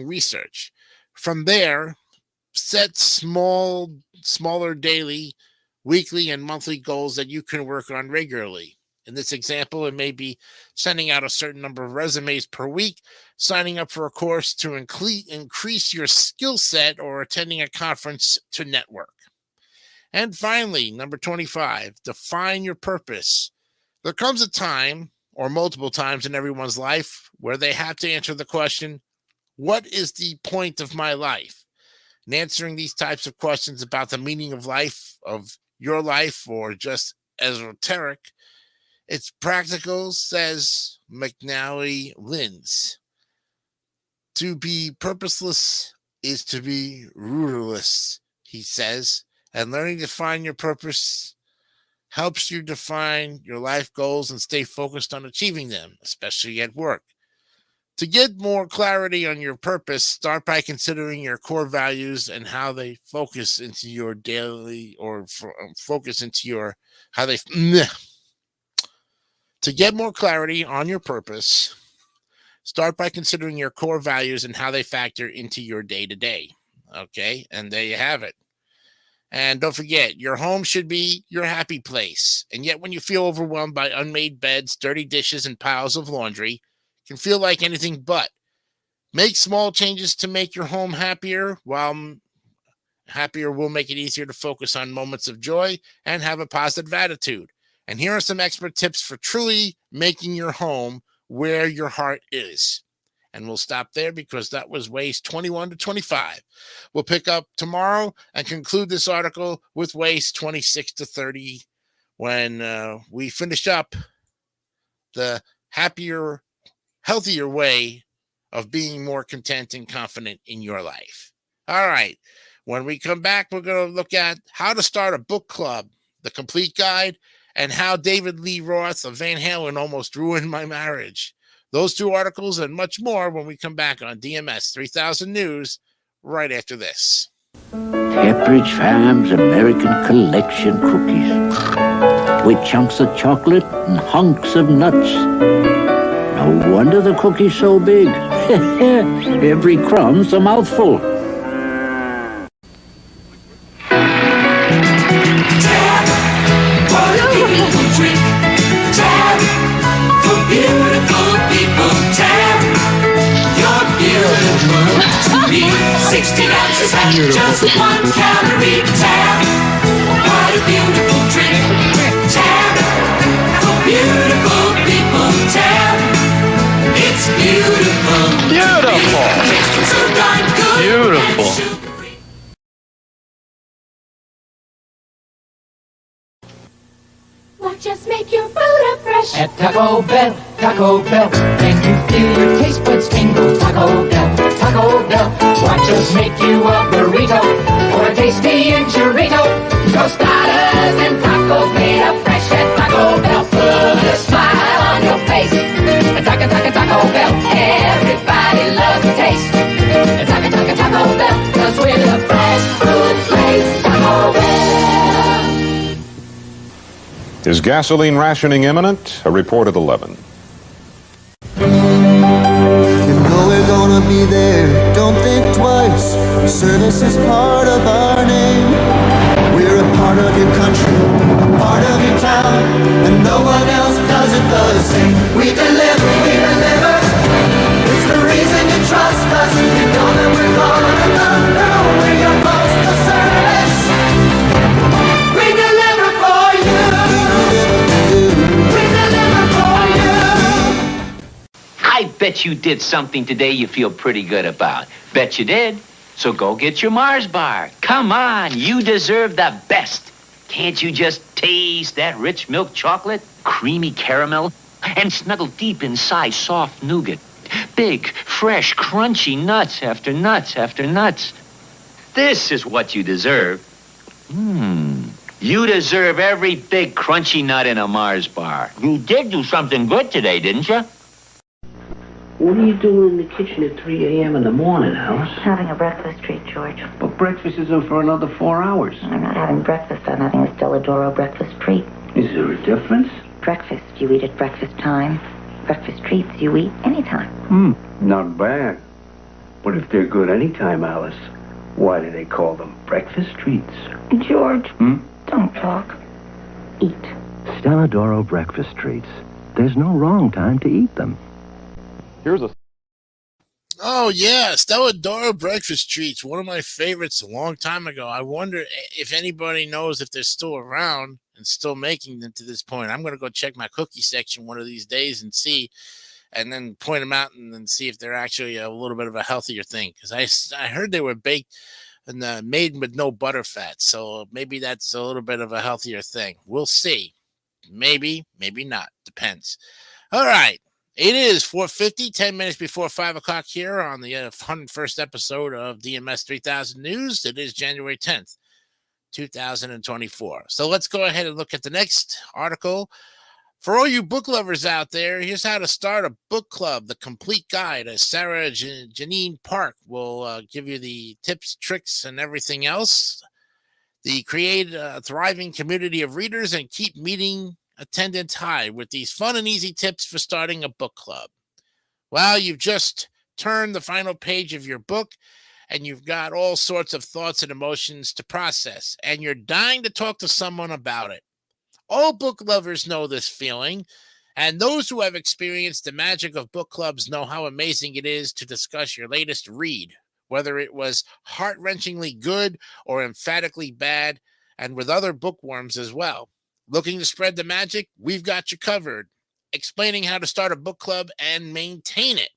research. From there, set smaller daily, weekly, and monthly goals that you can work on regularly. In this example, it may be sending out a certain number of resumes per week, signing up for a course to increase your skill set, or attending a conference to network. And finally, number 25, define your purpose. There comes a time, or multiple times in everyone's life, where they have to answer the question, what is the point of my life? And answering these types of questions about the meaning of life, of your life, or just esoteric, it's practical, says McNally Linz. To be purposeless is to be rudderless, he says, and learning to find your purpose helps you define your life goals and stay focused on achieving them, especially at work. To get more clarity on your purpose, start by considering your core values and how they focus into your daily, or focus into your, how they, to get more clarity on your purpose, start by considering your core values and how they factor into your day-to-day. Okay, and there you have it. And don't forget, your home should be your happy place. And yet when you feel overwhelmed by unmade beds, dirty dishes, and piles of laundry, it can feel like anything but. Make small changes to make your home happier. While happier will make it easier to focus on moments of joy and have a positive attitude. And here are some expert tips for truly making your home where your heart is. And we'll stop there because that was ways 21 to 25. We'll pick up tomorrow and conclude this article with ways 26 to 30 when we finish up the happier, healthier way of being more content and confident in your life. All right. When we come back, we're going to look at how to start a book club, the complete guide, and how David Lee Roth of Van Halen almost ruined my marriage. Those two articles and much more when we come back on DMS 3000 News right after this. Pepperidge Farm's American Collection cookies with chunks of chocolate and hunks of nuts. No wonder the cookie's so big. Every crumb's a mouthful. Beautiful people, Tab. You're beautiful to me. 16 ounces at just 1 calorie. Tab. What a beautiful drink. Tab. For beautiful people, Tab. It's beautiful. Beautiful. Tastes so darn good. Beautiful. What just make your food fresh? At Taco Bell, and you feel your taste buds tingle. Taco Bell, what just make you a burrito or a tasty enchilada? Tostadas and tacos made up fresh at Taco Bell. Put a smile on your face. Taco Bell, everybody loves the taste. Taco Bell, 'cause we're the fresh food place. Taco Bell. Is gasoline rationing imminent? A report at 11. You know we're gonna be there, don't think twice. Service is part of our name. We're a part of your country, a part of your town, and no one else does it the same. We deliver, it's the reason you trust us. You know that we're gonna come through with your postal service. We deliver for you. We deliver for you. I bet you did something today you feel pretty good about. Bet you did. So go get your Mars bar. Come on, you deserve the best. Can't you just taste that rich milk chocolate, creamy caramel, and snuggle deep inside soft nougat? Big, fresh, crunchy nuts after nuts after nuts. This is what you deserve. You deserve every big, crunchy nut in a Mars bar. You did do something good today, didn't you? What are you doing in the kitchen at 3 a.m. in the morning, Alice? Having a breakfast treat, George. But breakfast isn't for another 4 hours. I'm not having breakfast. I'm having a Stelladoro breakfast treat. Is there a difference? Breakfast, you eat at breakfast time. Breakfast treats, you eat anytime. Not bad. But if they're good anytime, Alice, why do they call them breakfast treats? George, don't talk. Eat. Stelladoro breakfast treats. There's no wrong time to eat them. Here's a... Oh, yeah, Stelladoro breakfast treats. One of my favorites a long time ago. I wonder if anybody knows if they're still around and still making them to this point. I'm going to go check my cookie section one of these days and see, and then point them out and then see if they're actually a little bit of a healthier thing. Because I heard they were baked and made with no butter fat. So maybe that's a little bit of a healthier thing. We'll see. Maybe, maybe not. Depends. All right. It is 4:50, 10 minutes before 5 o'clock here on the 101st episode of DMS 3000 News. It is January 10th, 2024. So let's go ahead and look at the next article. For all you book lovers out there, here's how to start a book club, the complete guide. As Sarah Janine Park will give you the tips, tricks, and everything else. Create a thriving community of readers and keep meeting attendance high with these fun and easy tips for starting a book club. Well, you've just turned the final page of your book and you've got all sorts of thoughts and emotions to process, and you're dying to talk to someone about it. All book lovers know this feeling, and those who have experienced the magic of book clubs know how amazing it is to discuss your latest read, whether it was heart-wrenchingly good or emphatically bad, and with other bookworms as well. Looking to spread the magic? We've got you covered. Explaining how to start a book club and maintain it.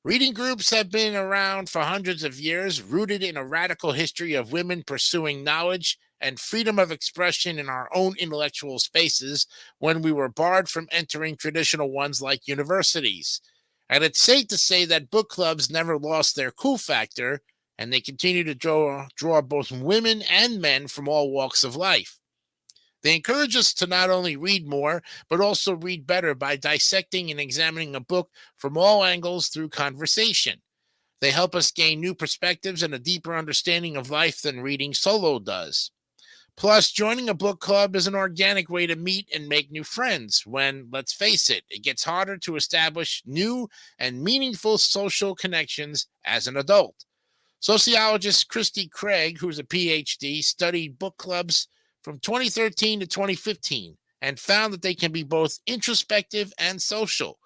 Reading groups have been around for hundreds of years, rooted in a radical history of women pursuing knowledge and freedom of expression in our own intellectual spaces when we were barred from entering traditional ones like universities. And it's safe to say that book clubs never lost their cool factor, and they continue to draw both women and men from all walks of life. They encourage us to not only read more, but also read better by dissecting and examining a book from all angles through conversation. They help us gain new perspectives and a deeper understanding of life than reading solo does. Plus, joining a book club is an organic way to meet and make new friends when, let's face it, it gets harder to establish new and meaningful social connections as an adult. Sociologist Christy Craig, who's a PhD, studied book clubs from 2013 to 2015 and found that they can be both introspective and social.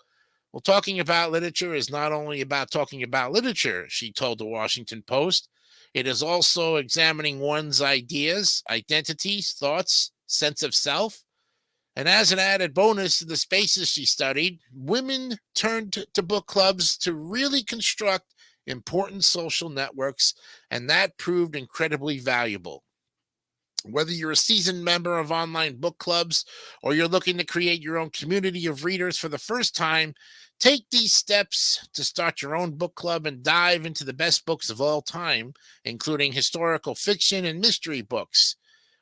Well, talking about literature is not only about talking about literature, she told the Washington Post. It is also examining one's ideas, identities, thoughts, sense of self. And as an added bonus to the spaces she studied, women turned to book clubs to really construct important social networks, and that proved incredibly valuable. Whether you're a seasoned member of online book clubs or you're looking to create your own community of readers for the first time, take these steps to start your own book club and dive into the best books of all time, including historical fiction and mystery books.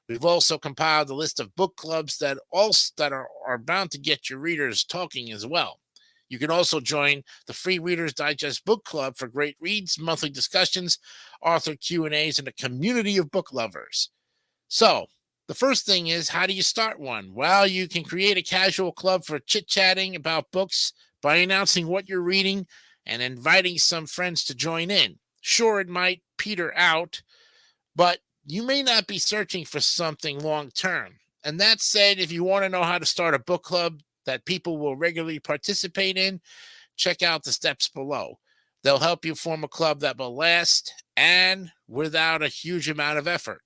We've also compiled a list of book clubs that are bound to get your readers talking as well. You can also join the free Reader's Digest Book Club for great reads, monthly discussions, author Q&As, and a community of book lovers. So, the first thing is, how do you start one? Well, you can create a casual club for chit-chatting about books by announcing what you're reading and inviting some friends to join in. Sure, it might peter out, but you may not be searching for something long-term. And that said, if you want to know how to start a book club that people will regularly participate in, check out the steps below. They'll help you form a club that will last and without a huge amount of effort.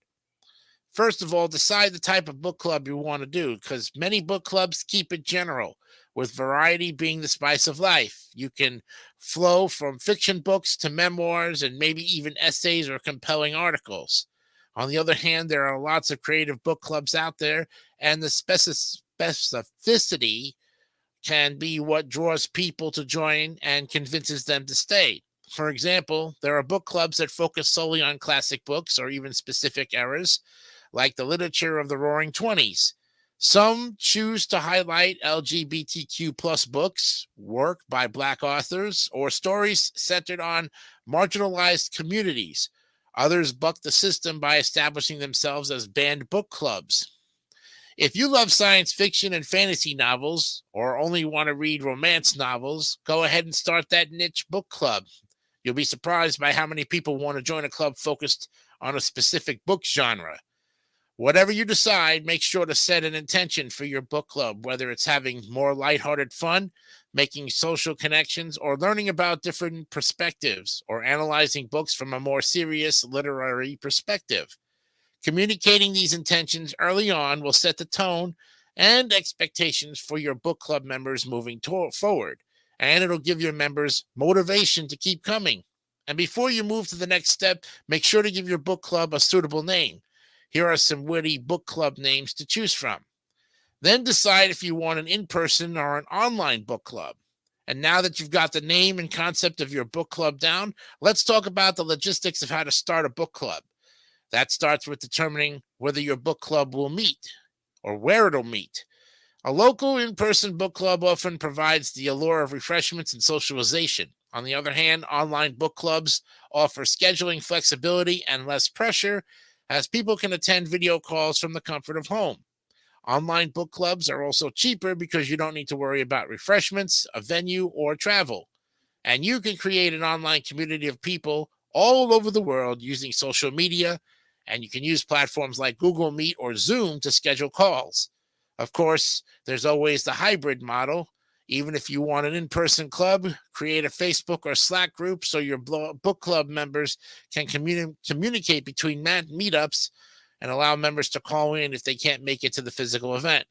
First of all, decide the type of book club you want to do, because many book clubs keep it general, with variety being the spice of life. You can flow from fiction books to memoirs and maybe even essays or compelling articles. On the other hand, there are lots of creative book clubs out there, and the specificity can be what draws people to join and convinces them to stay. For example, there are book clubs that focus solely on classic books or even specific eras, like the literature of the Roaring Twenties. Some choose to highlight LGBTQ plus books, work by Black authors, or stories centered on marginalized communities. Others buck the system by establishing themselves as banned book clubs. If you love science fiction and fantasy novels, or only want to read romance novels, go ahead and start that niche book club. You'll be surprised by how many people want to join a club focused on a specific book genre. Whatever you decide, make sure to set an intention for your book club, whether it's having more lighthearted fun, making social connections, or learning about different perspectives, or analyzing books from a more serious literary perspective. Communicating these intentions early on will set the tone and expectations for your book club members moving forward, and it'll give your members motivation to keep coming. And before you move to the next step, make sure to give your book club a suitable name. Here are some witty book club names to choose from. Then decide if you want an in-person or an online book club. And now that you've got the name and concept of your book club down, let's talk about the logistics of how to start a book club. That starts with determining whether your book club will meet or where it'll meet. A local in-person book club often provides the allure of refreshments and socialization. On the other hand, online book clubs offer scheduling flexibility and less pressure, as people can attend video calls from the comfort of home. Online book clubs are also cheaper because you don't need to worry about refreshments, a venue, or travel. And you can create an online community of people all over the world using social media, and you can use platforms like Google Meet or Zoom to schedule calls. Of course, there's always the hybrid model. Even if you want an in-person club, create a Facebook or Slack group so your book club members can communicate between meetups and allow members to call in if they can't make it to the physical event.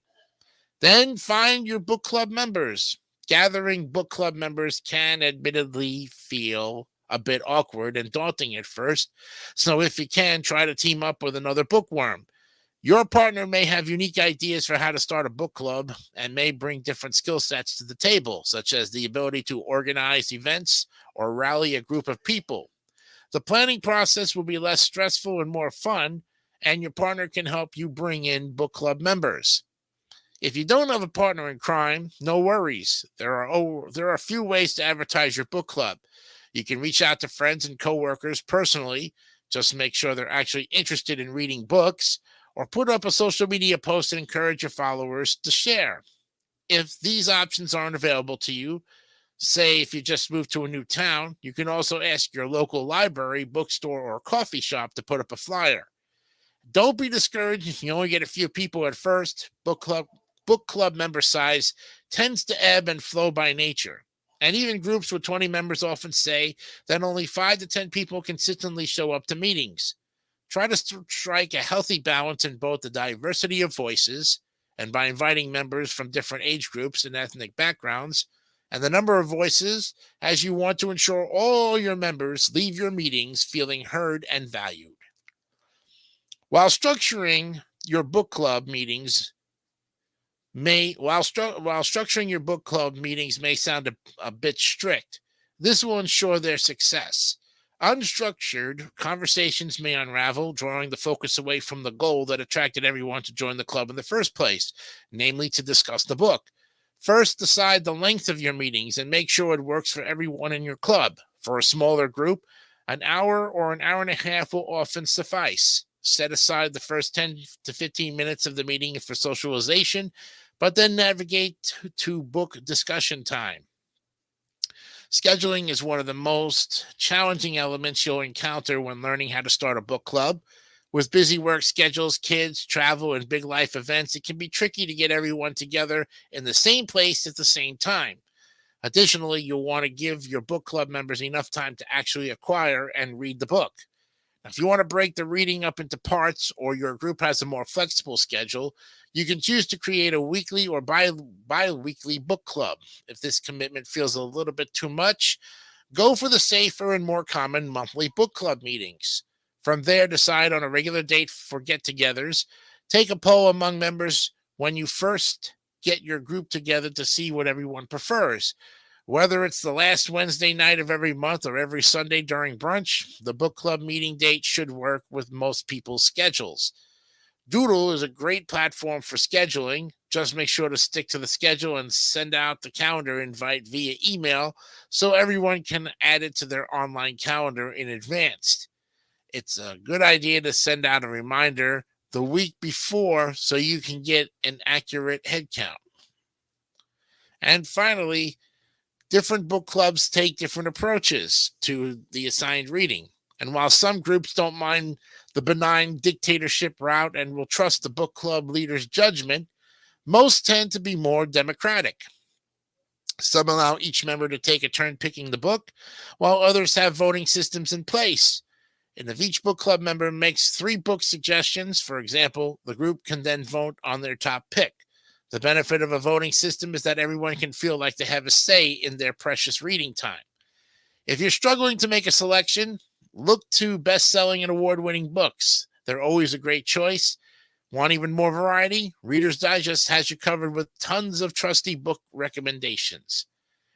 Then find your book club members. Gathering book club members can admittedly feel a bit awkward and daunting at first, so if you can, try to team up with another bookworm. Your partner may have unique ideas for how to start a book club and may bring different skill sets to the table, such as the ability to organize events or rally a group of people. The planning process will be less stressful and more fun, and your partner can help you bring in book club members. If you don't have a partner in crime, no worries. There are a few ways to advertise your book club. You can reach out to friends and coworkers personally, just make sure they're actually interested in reading books, or put up a social media post and encourage your followers to share. If these options aren't available to you, say if you just moved to a new town, you can also ask your local library, bookstore, or coffee shop to put up a flyer. Don't be discouraged if you only get a few people at first. Book club member size tends to ebb and flow by nature. And even groups with 20 members often say that only 5 to 10 people consistently show up to meetings. Try to strike a healthy balance in both the diversity of voices, and by inviting members from different age groups and ethnic backgrounds, and the number of voices, as you want to ensure all your members leave your meetings feeling heard and valued. While structuring your book club meetings may sound a bit strict, this will ensure their success. Unstructured conversations may unravel, drawing the focus away from the goal that attracted everyone to join the club in the first place, namely to discuss the book. First, decide the length of your meetings and make sure it works for everyone in your club. For a smaller group, an hour or an hour and a half will often suffice. Set aside the first 10 to 15 minutes of the meeting for socialization, but then navigate to book discussion time. Scheduling is one of the most challenging elements you'll encounter when learning how to start a book club. With busy work schedules, kids, travel, and big life events, it can be tricky to get everyone together in the same place at the same time. Additionally, you'll want to give your book club members enough time to actually acquire and read the book. Now, if you want to break the reading up into parts, or your group has a more flexible schedule, you can choose to create a weekly or bi-weekly book club. If this commitment feels a little bit too much, go for the safer and more common monthly book club meetings. From there, decide on a regular date for get-togethers. Take a poll among members when you first get your group together to see what everyone prefers. Whether it's the last Wednesday night of every month or every Sunday during brunch, the book club meeting date should work with most people's schedules. Doodle is a great platform for scheduling. Just make sure to stick to the schedule and send out the calendar invite via email so everyone can add it to their online calendar in advance. It's a good idea to send out a reminder the week before so you can get an accurate head count. And finally, different book clubs take different approaches to the assigned reading. And while some groups don't mind the benign dictatorship route and will trust the book club leader's judgment, most tend to be more democratic. Some allow each member to take a turn picking the book, while others have voting systems in place. And if each book club member makes 3 book suggestions, for example, the group can then vote on their top pick. The benefit of a voting system is that everyone can feel like they have a say in their precious reading time. If you're struggling to make a selection, look to best-selling and award-winning books. They're always a great choice. Want even more variety? Reader's Digest has you covered with tons of trusty book recommendations.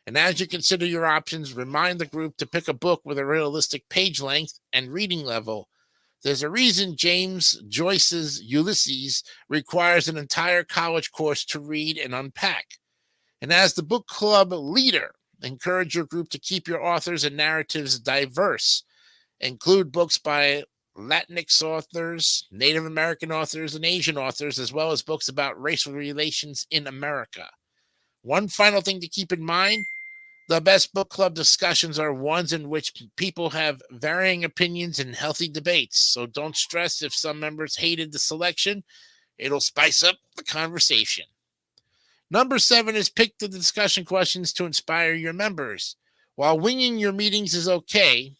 And as you consider your options, remind the group to pick a book with a realistic page length and reading level. There's a reason James Joyce's Ulysses requires an entire college course to read and unpack. And as the book club leader, encourage your group to keep your authors and narratives diverse. Include books by Latinx authors, Native American authors, and Asian authors, as well as books about racial relations in America. One final thing to keep in mind, the best book club discussions are ones in which people have varying opinions and healthy debates. So don't stress if some members hated the selection. It'll spice up the conversation. Number 7 is pick the discussion questions to inspire your members. While winging your meetings is okay,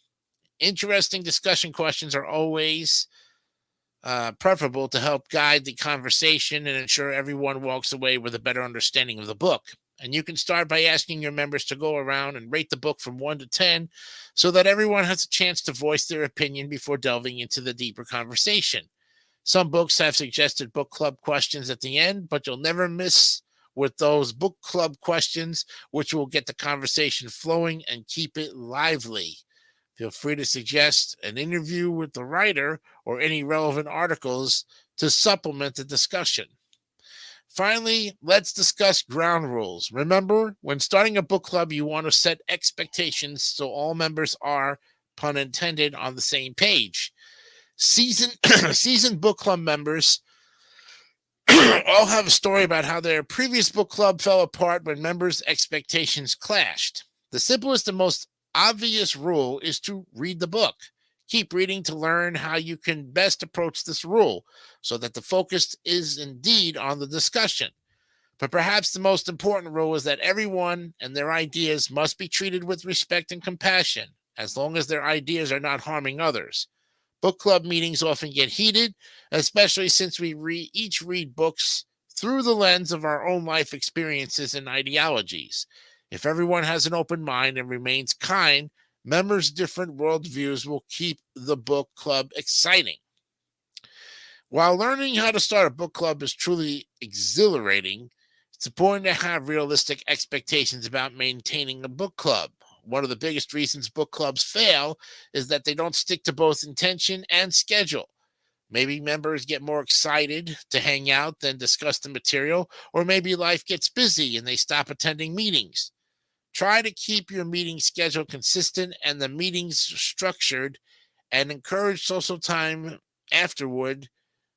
interesting discussion questions are always preferable to help guide the conversation and ensure everyone walks away with a better understanding of the book. And you can start by asking your members to go around and rate the book from 1 to 10 so that everyone has a chance to voice their opinion before delving into the deeper conversation. Some books have suggested book club questions at the end, but you'll never miss with those book club questions, which will get the conversation flowing and keep it lively. Feel free to suggest an interview with the writer or any relevant articles to supplement the discussion. Finally, let's discuss ground rules. Remember, when starting a book club, you want to set expectations so all members are, pun intended, on the same page. Seasoned book club members all have a story about how their previous book club fell apart when members' expectations clashed. The simplest and most obvious rule is to read the book. Keep reading to learn how you can best approach this rule so that the focus is indeed on the discussion. But perhaps the most important rule is that everyone and their ideas must be treated with respect and compassion, as long as their ideas are not harming others. Book club meetings often get heated, especially since we each read books through the lens of our own life experiences and ideologies. If everyone has an open mind and remains kind, members' different worldviews will keep the book club exciting. While learning how to start a book club is truly exhilarating, it's important to have realistic expectations about maintaining a book club. One of the biggest reasons book clubs fail is that they don't stick to both intention and schedule. Maybe members get more excited to hang out than discuss the material, or maybe life gets busy and they stop attending meetings. Try to keep your meeting schedule consistent and the meetings structured, and encourage social time afterward.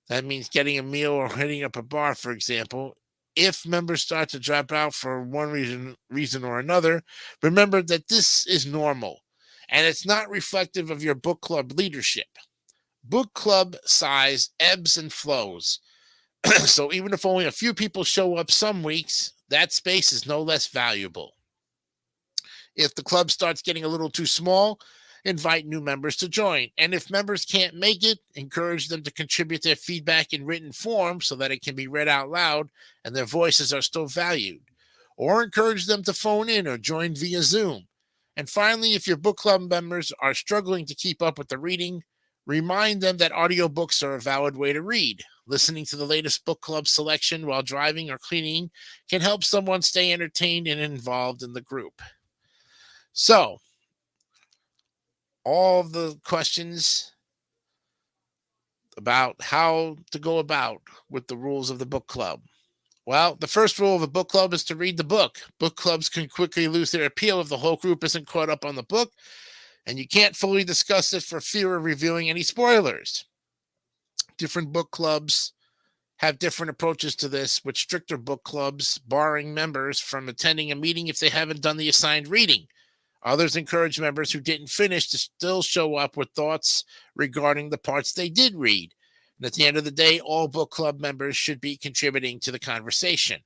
That means getting a meal or hitting up a bar, for example. If members start to drop out for one reason or another, remember that this is normal and it's not reflective of your book club leadership. Book club size ebbs and flows. So even if only a few people show up some weeks, that space is no less valuable. If the club starts getting a little too small, invite new members to join. And if members can't make it, encourage them to contribute their feedback in written form so that it can be read out loud and their voices are still valued. Or encourage them to phone in or join via Zoom. And finally, if your book club members are struggling to keep up with the reading, remind them that audiobooks are a valid way to read. Listening to the latest book club selection while driving or cleaning can help someone stay entertained and involved in the group. So, all of the questions about how to go about with the rules of the book club. Well, the first rule of a book club is to read the book. Book clubs can quickly lose their appeal if the whole group isn't caught up on the book, and you can't fully discuss it for fear of revealing any spoilers. Different book clubs have different approaches to this, with stricter book clubs barring members from attending a meeting if they haven't done the assigned reading. Others encourage members who didn't finish to still show up with thoughts regarding the parts they did read. And at the end of the day, all book club members should be contributing to the conversation.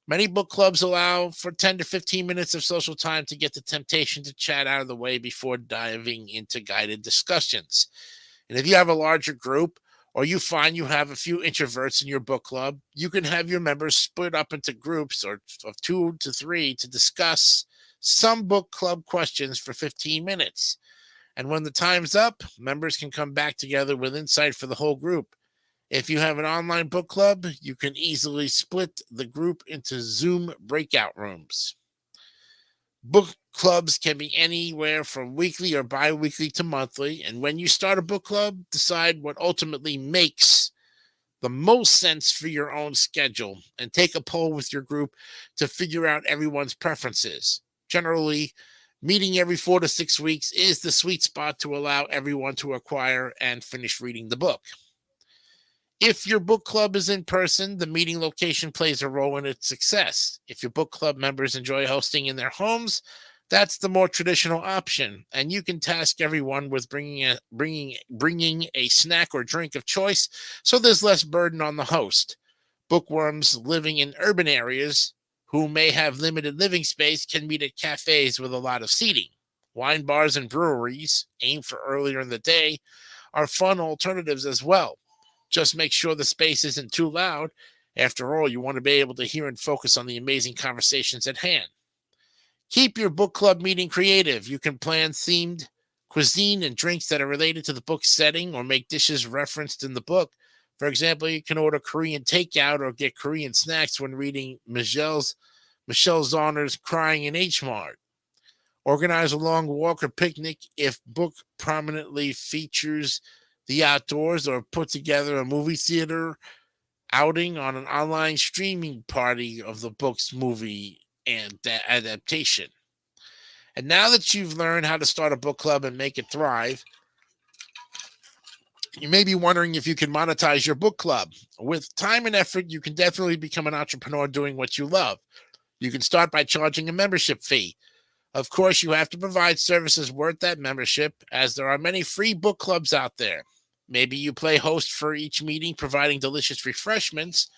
Many book clubs allow for 10 to 15 minutes of social time to get the temptation to chat out of the way before diving into guided discussions. And if you have a larger group, or you find you have a few introverts in your book club, you can have your members split up into groups of 2 to 3 to discuss some book club questions for 15 minutes. And when the time's up, members can come back together with insight for the whole group. If you have an online book club, you can easily split the group into Zoom breakout rooms. Book clubs can be anywhere from weekly or bi-weekly to monthly. And when you start a book club, decide what ultimately makes the most sense for your own schedule and take a poll with your group to figure out everyone's preferences. Generally, meeting every 4 to 6 weeks is the sweet spot to allow everyone to acquire and finish reading the book. If your book club is in person, the meeting location plays a role in its success. If your book club members enjoy hosting in their homes, that's the more traditional option, and you can task everyone with bringing a snack or drink of choice, so there's less burden on the host. Bookworms living in urban areas who may have limited living space can meet at cafes with a lot of seating. Wine bars and breweries, aimed for earlier in the day, are fun alternatives as well. Just make sure the space isn't too loud. After all, you want to be able to hear and focus on the amazing conversations at hand. Keep your book club meeting creative. You can plan themed cuisine and drinks that are related to the book setting or make dishes referenced in the book. For example, you can order Korean takeout or get Korean snacks when reading Michelle Zauner's Crying in H Mart. Organize a long walk or picnic if book prominently features the outdoors, or put together a movie theater outing on an online streaming party of the book's movie and adaptation. And now that you've learned how to start a book club and make it thrive, you may be wondering if you can monetize your book club. With time and effort, you can definitely become an entrepreneur doing what you love. You can start by charging a membership fee. Of course, you have to provide services worth that membership, as there are many free book clubs out there. Maybe you play host for each meeting, providing delicious refreshments,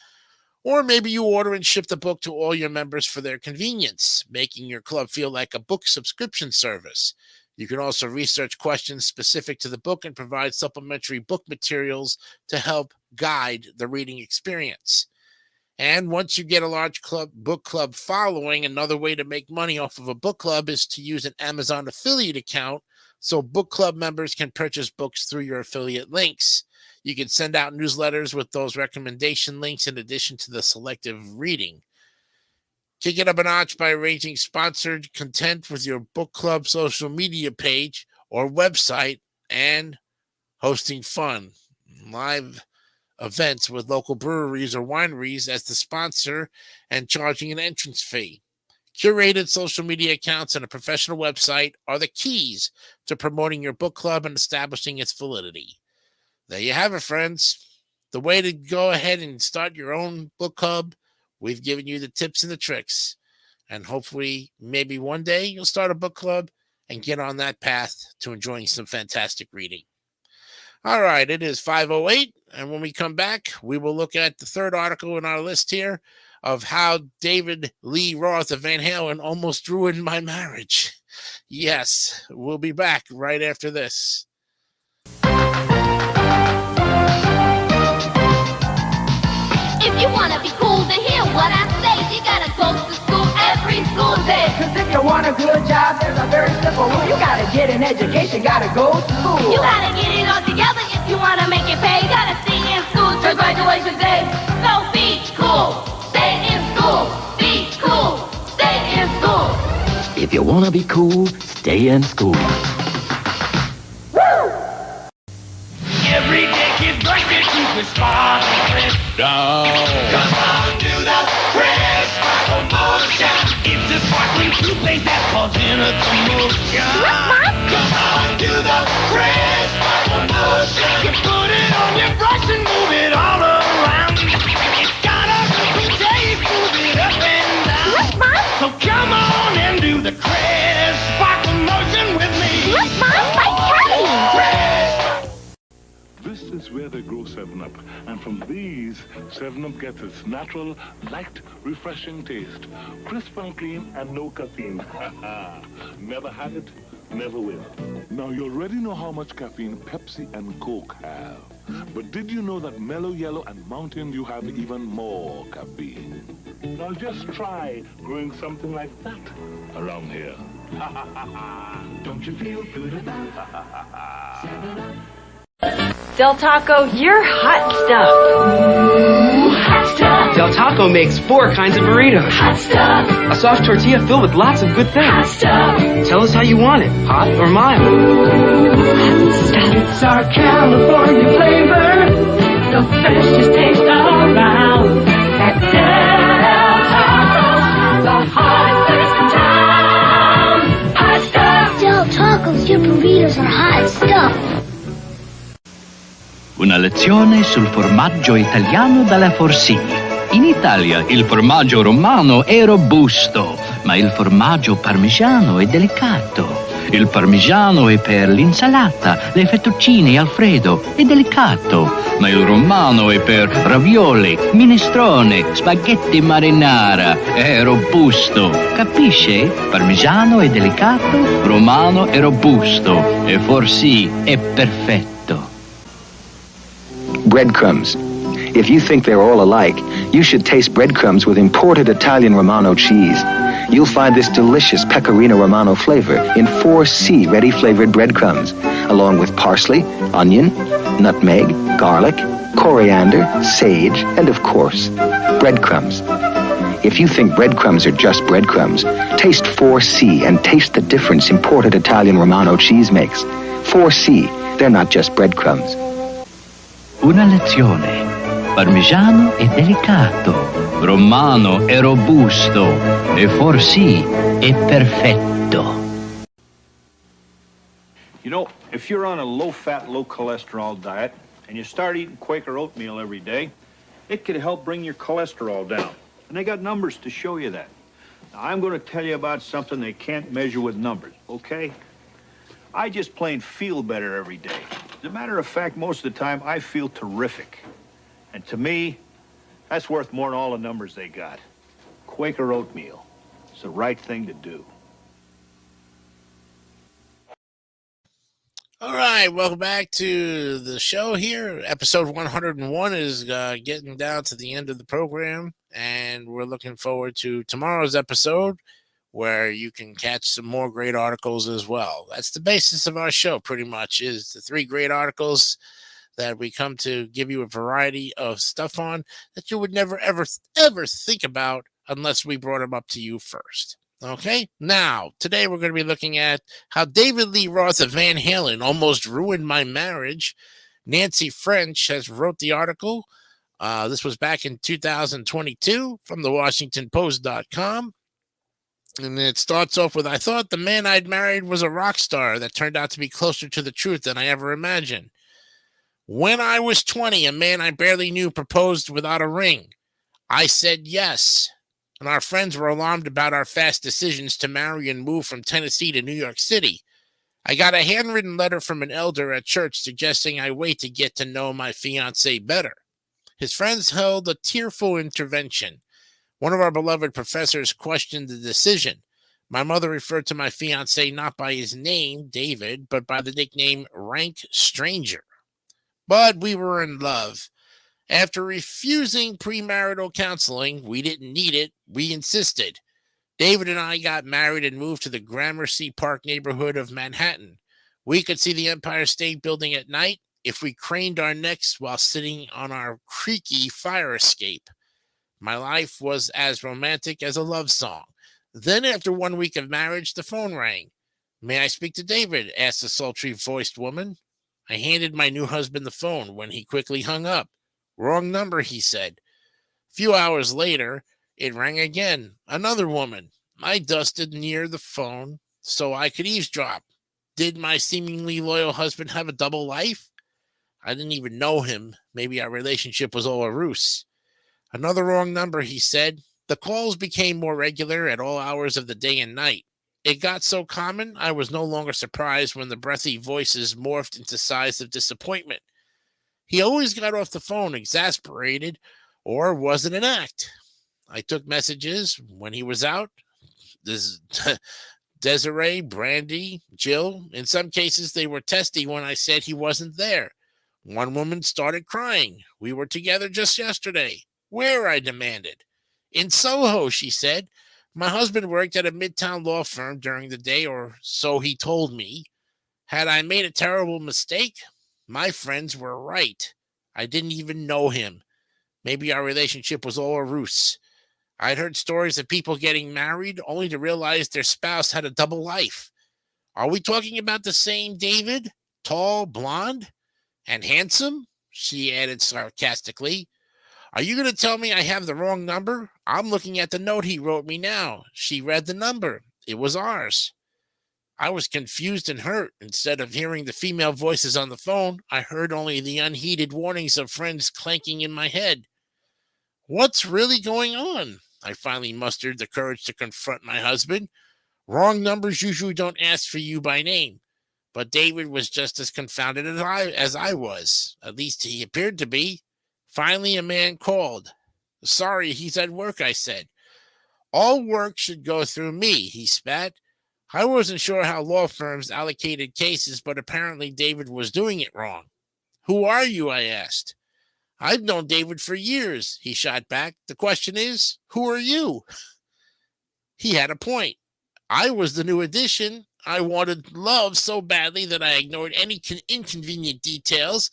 or maybe you order and ship the book to all your members for their convenience, making your club feel like a book subscription service. You can also research questions specific to the book and provide supplementary book materials to help guide the reading experience. And once you get a large book club following, another way to make money off of a book club is to use an Amazon affiliate account so book club members can purchase books through your affiliate links. You can send out newsletters with those recommendation links in addition to the selective reading. Kick it up a notch by arranging sponsored content with your book club social media page or website and hosting fun live events with local breweries or wineries as the sponsor and charging an entrance fee. Curated social media accounts and a professional website are the keys to promoting your book club and establishing its validity. There you have it, friends. The way to go ahead and start your own book club. We've given you the tips and the tricks. And hopefully, maybe one day you'll start a book club and get on that path to enjoying some fantastic reading. All right, it is 5:08. And when we come back, we will look at the third article in our list here of how David Lee Roth of Van Halen almost ruined my marriage. Yes, we'll be back right after this. If you want to be cool to hear what I say, you got to go to school every school day. Cause if you want a good job, there's a very simple rule. You gotta get an education, gotta go to school. You gotta get it all together if you want to make it pay. You gotta stay in school till graduation day. So be cool, stay in school. Be cool, stay in school. If you want to be cool, stay in school. Every day kids like to keep it sparkling. No. Come on, do the Chris Sparkle motion. It's a sparkling toothpaste that's causing a commotion. Come on, do the Chris Sparkle motion. You put it on your brush and move it all around. It's got a good taste, move it up and down. So come on and do the Chris Sparkle motion with me. Look, Mom, my This is where they grow 7-Up, and from these, 7-Up gets its natural, light, refreshing taste. Crisp and clean and no caffeine. Never had it, never will. Now, you already know how much caffeine Pepsi and Coke have. But did you know that Mellow Yellow and Mountain Dew have even more caffeine? Now, just try growing something like that around here. Don't you feel good about it? 7-Up? Del Taco, you're hot stuff. Hot stuff. Del Taco makes 4 kinds of burritos. Hot stuff. A soft tortilla filled with lots of good things. Hot stuff. Tell us how you want it, hot or mild. Hot stuff. It's our California flavor, the freshest taste around. At Del Taco, the hottest place in town. Hot stuff. Del Tacos, your burritos are hot stuff. Una lezione sul formaggio italiano dalla Forsini. In Italia il formaggio romano è robusto, ma il formaggio parmigiano è delicato. Il parmigiano è per l'insalata, le fettuccine Alfredo, è delicato, ma il romano è per ravioli, minestrone, spaghetti marinara, è robusto. Capisce? Parmigiano è delicato, romano è robusto e Forsini è perfetto. Breadcrumbs. If you think they're all alike, you should taste breadcrumbs with imported Italian Romano cheese. You'll find this delicious Pecorino Romano flavor in 4C ready-flavored breadcrumbs, along with parsley, onion, nutmeg, garlic, coriander, sage, and of course, breadcrumbs. If you think breadcrumbs are just breadcrumbs, taste 4C and taste the difference imported Italian Romano cheese makes. 4C, they're not just breadcrumbs. Una lezione. parmigiano è delicato, romano è robusto e Forsì è perfetto. You know, if you're on a low-fat, low-cholesterol diet and you start eating Quaker oatmeal every day, it could help bring your cholesterol down. And they got numbers to show you that. Now, I'm going to tell you about something they can't measure with numbers, okay? I just plain feel better every day. As a matter of fact, most of the time, I feel terrific. And to me, that's worth more than all the numbers they got. Quaker oatmeal. It's the right thing to do. All right, welcome back to the show here. Episode 101 is getting down to the end of the program, and we're looking forward to tomorrow's episode where you can catch some more great articles as well. That's the basis of our show, pretty much, is the 3 great articles that we come to give you a variety of stuff on that you would never, ever, ever think about unless we brought them up to you first. Okay, now, today we're going to be looking at how David Lee Roth of Van Halen almost ruined my marriage. Nancy French has wrote the article. This was back in 2022 from the WashingtonPost.com. And it starts off with, I thought the man I'd married was a rock star that turned out to be closer to the truth than I ever imagined. When I was 20, a man I barely knew proposed without a ring. I said yes. And our friends were alarmed about our fast decisions to marry and move from Tennessee to New York City. I got a handwritten letter from an elder at church suggesting I wait to get to know my fiancé better. His friends held a tearful intervention. One of our beloved professors questioned the decision. My mother referred to my fiancé not by his name, David, but by the nickname Rank Stranger. But we were in love. After refusing premarital counseling, we didn't need it, we insisted. David and I got married and moved to the Gramercy Park neighborhood of Manhattan. We could see the Empire State Building at night if we craned our necks while sitting on our creaky fire escape. My life was as romantic as a love song. Then, after 1 week of marriage, the phone rang. May I speak to David? Asked a sultry-voiced woman. I handed my new husband the phone when he quickly hung up. Wrong number, he said. A few hours later, it rang again. Another woman. I dusted near the phone so I could eavesdrop. Did my seemingly loyal husband have a double life? I didn't even know him. Maybe our relationship was all a ruse. Another wrong number, he said. The calls became more regular at all hours of the day and night. It got so common, I was no longer surprised when the breathy voices morphed into sighs of disappointment. He always got off the phone exasperated, or was it an act? I took messages when he was out. Desiree, Brandy, Jill. In some cases, they were testy when I said he wasn't there. One woman started crying. We were together just yesterday. Where? I demanded. In Soho, she said. My husband worked at a midtown law firm during the day, or so he told me. Had I made a terrible mistake? My friends were right. I didn't even know him. Maybe our relationship was all a ruse. I'd heard stories of people getting married only to realize their spouse had a double life. Are we talking about the same David? Tall, blonde, and handsome? She added sarcastically. Are you going to tell me I have the wrong number? I'm looking at the note he wrote me now. She read the number. It was ours. I was confused and hurt. Instead of hearing the female voices on the phone, I heard only the unheeded warnings of friends clanking in my head. What's really going on? I finally mustered the courage to confront my husband. Wrong numbers usually don't ask for you by name. But David was just as confounded as I was. At least he appeared to be. Finally, a man called. Sorry, he's at work, I said. All work should go through me, he spat. I wasn't sure how law firms allocated cases, but apparently David was doing it wrong. Who are you? I asked. I've known David for years, he shot back. The question is, who are you? He had a point. I was the new addition. I wanted love so badly that I ignored any inconvenient details,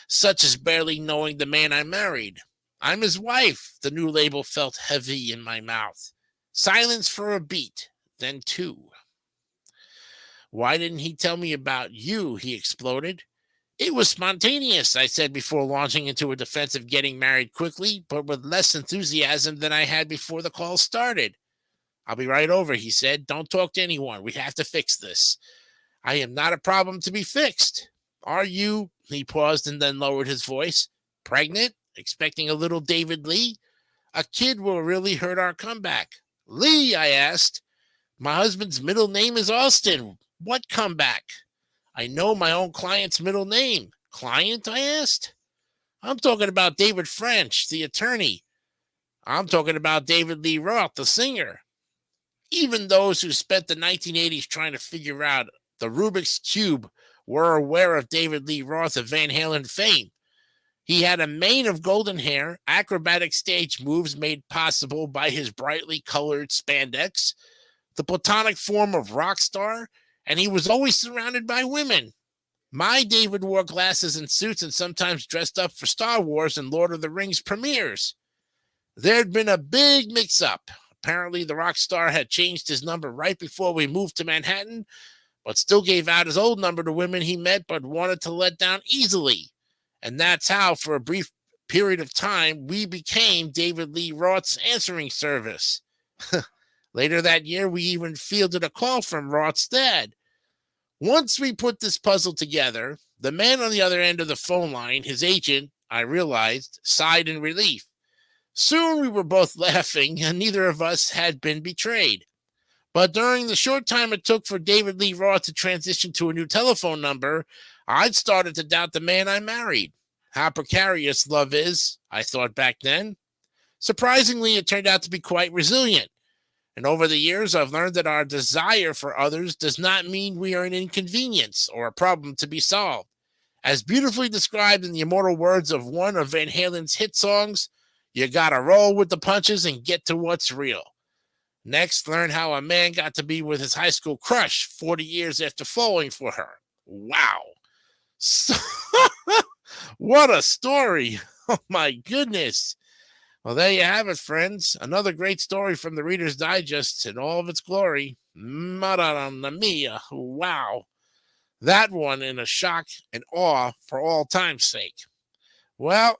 such as barely knowing the man I married. I'm his wife. The new label felt heavy in my mouth. Silence for a beat, then 2. Why didn't he tell me about you? He exploded. It was spontaneous, I said before launching into a defense of getting married quickly, but with less enthusiasm than I had before the call started. I'll be right over, he said. Don't talk to anyone. We have to fix this. I am not a problem to be fixed. Are you, he paused and then lowered his voice, pregnant? Expecting a little David Lee? A kid will really hurt our comeback. Lee, I asked. My husband's middle name is Austin. What comeback? I know my own client's middle name. Client, I asked. I'm talking about David French, the attorney. I'm talking about David Lee Roth, the singer. Even those who spent the 1980s trying to figure out the Rubik's Cube were aware of David Lee Roth of Van Halen fame. He had a mane of golden hair, acrobatic stage moves made possible by his brightly colored spandex, the platonic form of rock star, and he was always surrounded by women. My David wore glasses and suits and sometimes dressed up for Star Wars and Lord of the Rings premieres. There'd been a big mix-up. Apparently, the rock star had changed his number right before we moved to Manhattan, but still gave out his old number to women he met but wanted to let down easily. And that's how, for a brief period of time, we became David Lee Roth's answering service. Later that year, we even fielded a call from Roth's dad. Once we put this puzzle together, the man on the other end of the phone line, his agent, I realized, sighed in relief. Soon we were both laughing, and neither of us had been betrayed. But during the short time it took for David Lee Roth to transition to a new telephone number, I'd started to doubt the man I married. How precarious love is, I thought back then. Surprisingly, it turned out to be quite resilient. And over the years, I've learned that our desire for others does not mean we are an inconvenience or a problem to be solved. As beautifully described in the immortal words of one of Van Halen's hit songs, you gotta roll with the punches and get to what's real. Next, learn how a man got to be with his high school crush 40 years after falling for her. Wow. What a story. Oh my goodness. Well, there you have it, friends. Another great story from the Reader's Digest in all of its glory. Madonna mia. Wow. That one in a shock and awe for all time's sake. Well,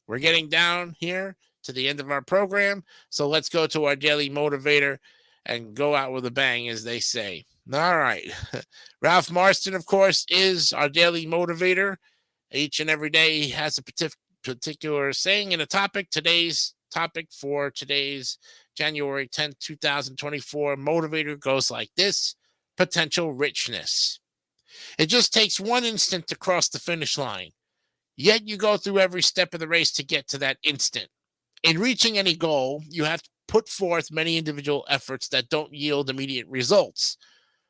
we're getting down here to the end of our program, so let's go to our daily motivator and go out with a bang, as they say. All right. Ralph Marston, of course, is our daily motivator. Each and every day he has a particular saying in a topic. Today's topic for today's January 10th, 2024 motivator goes like this: potential richness. It just takes one instant to cross the finish line. Yet you go through every step of the race to get to that instant. In reaching any goal, you have to put forth many individual efforts that don't yield immediate results.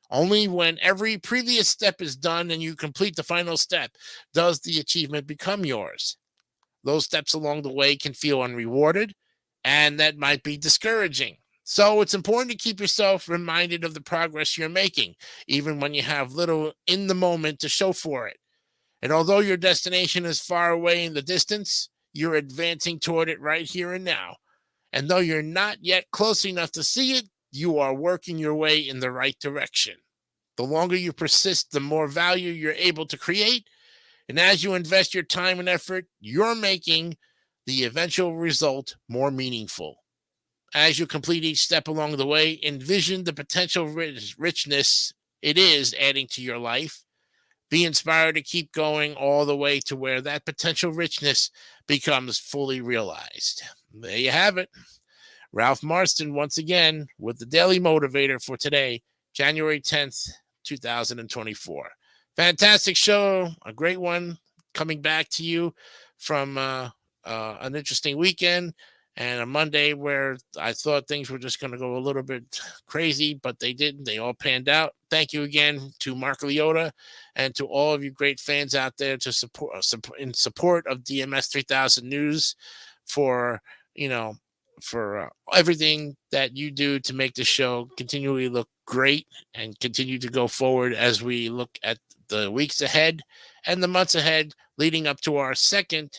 Only when every previous step is done and you complete the final step does the achievement become yours. Those steps along the way can feel unrewarded, and that might be discouraging. So it's important to keep yourself reminded of the progress you're making, even when you have little in the moment to show for it. And although your destination is far away in the distance, you're advancing toward it right here and now. And though you're not yet close enough to see it, you are working your way in the right direction. The longer you persist, the more value you're able to create. And as you invest your time and effort, you're making the eventual result more meaningful. As you complete each step along the way, envision the potential richness it is adding to your life. Be inspired to keep going all the way to where that potential richness becomes fully realized. There you have it. Ralph Marston, once again, with the Daily Motivator for today, January 10th, 2024. Fantastic show, a great one, coming back to you from an interesting weekend and a Monday where I thought things were just going to go a little bit crazy, but they didn't. They all panned out. Thank you again to Mark Leota and to all of you great fans out there to support in support of DMS 3000 News for everything that you do to make the show continually look great and continue to go forward as we look at the weeks ahead and the months ahead leading up to our second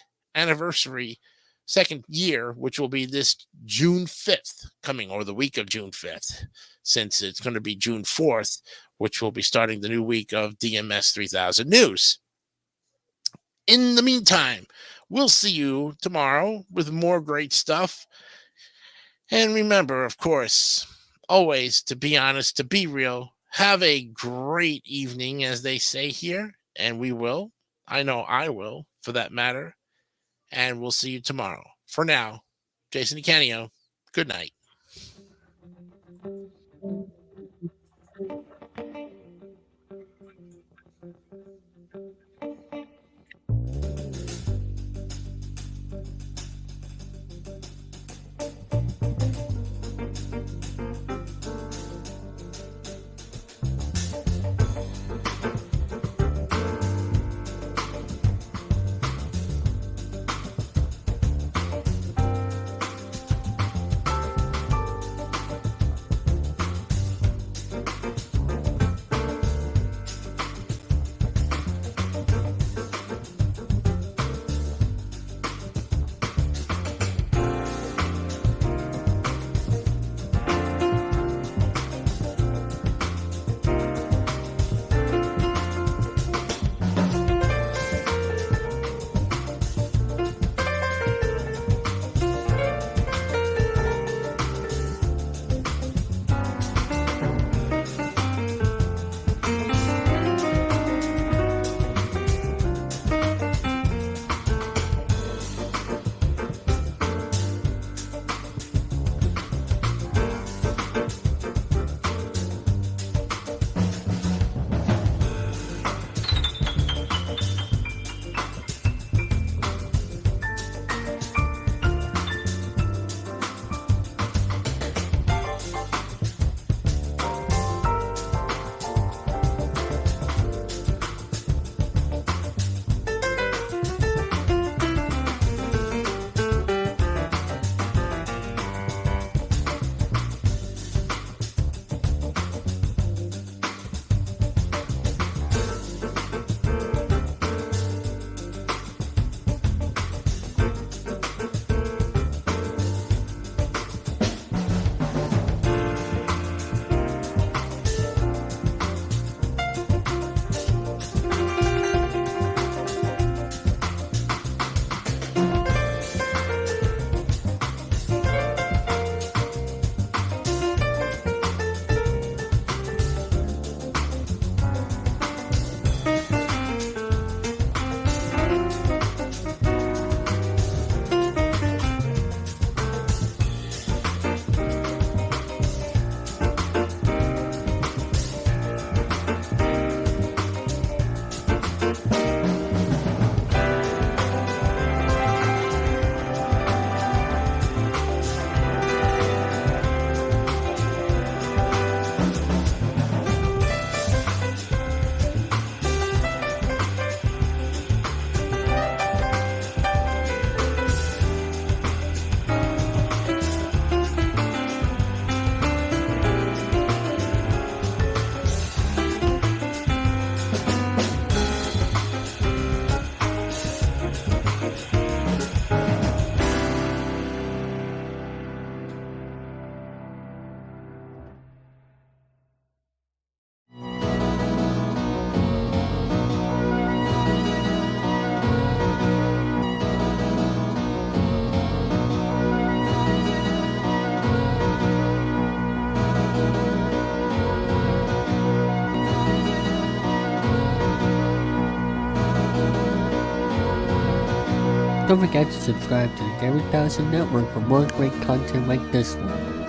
year, which will be this June 5th coming, or the week of June 5th, since it's going to be June 4th, which will be starting the new week of DMS 3000 News. In the meantime, we'll see you tomorrow with more great stuff. And remember, of course, always to be honest, to be real. Have a great evening, as they say here, and we will. I know I will, for that matter. And we'll see you tomorrow. For now, Jason DeCanio, good night. Don't forget to subscribe to the Gary Dawson Network for more great content like this one.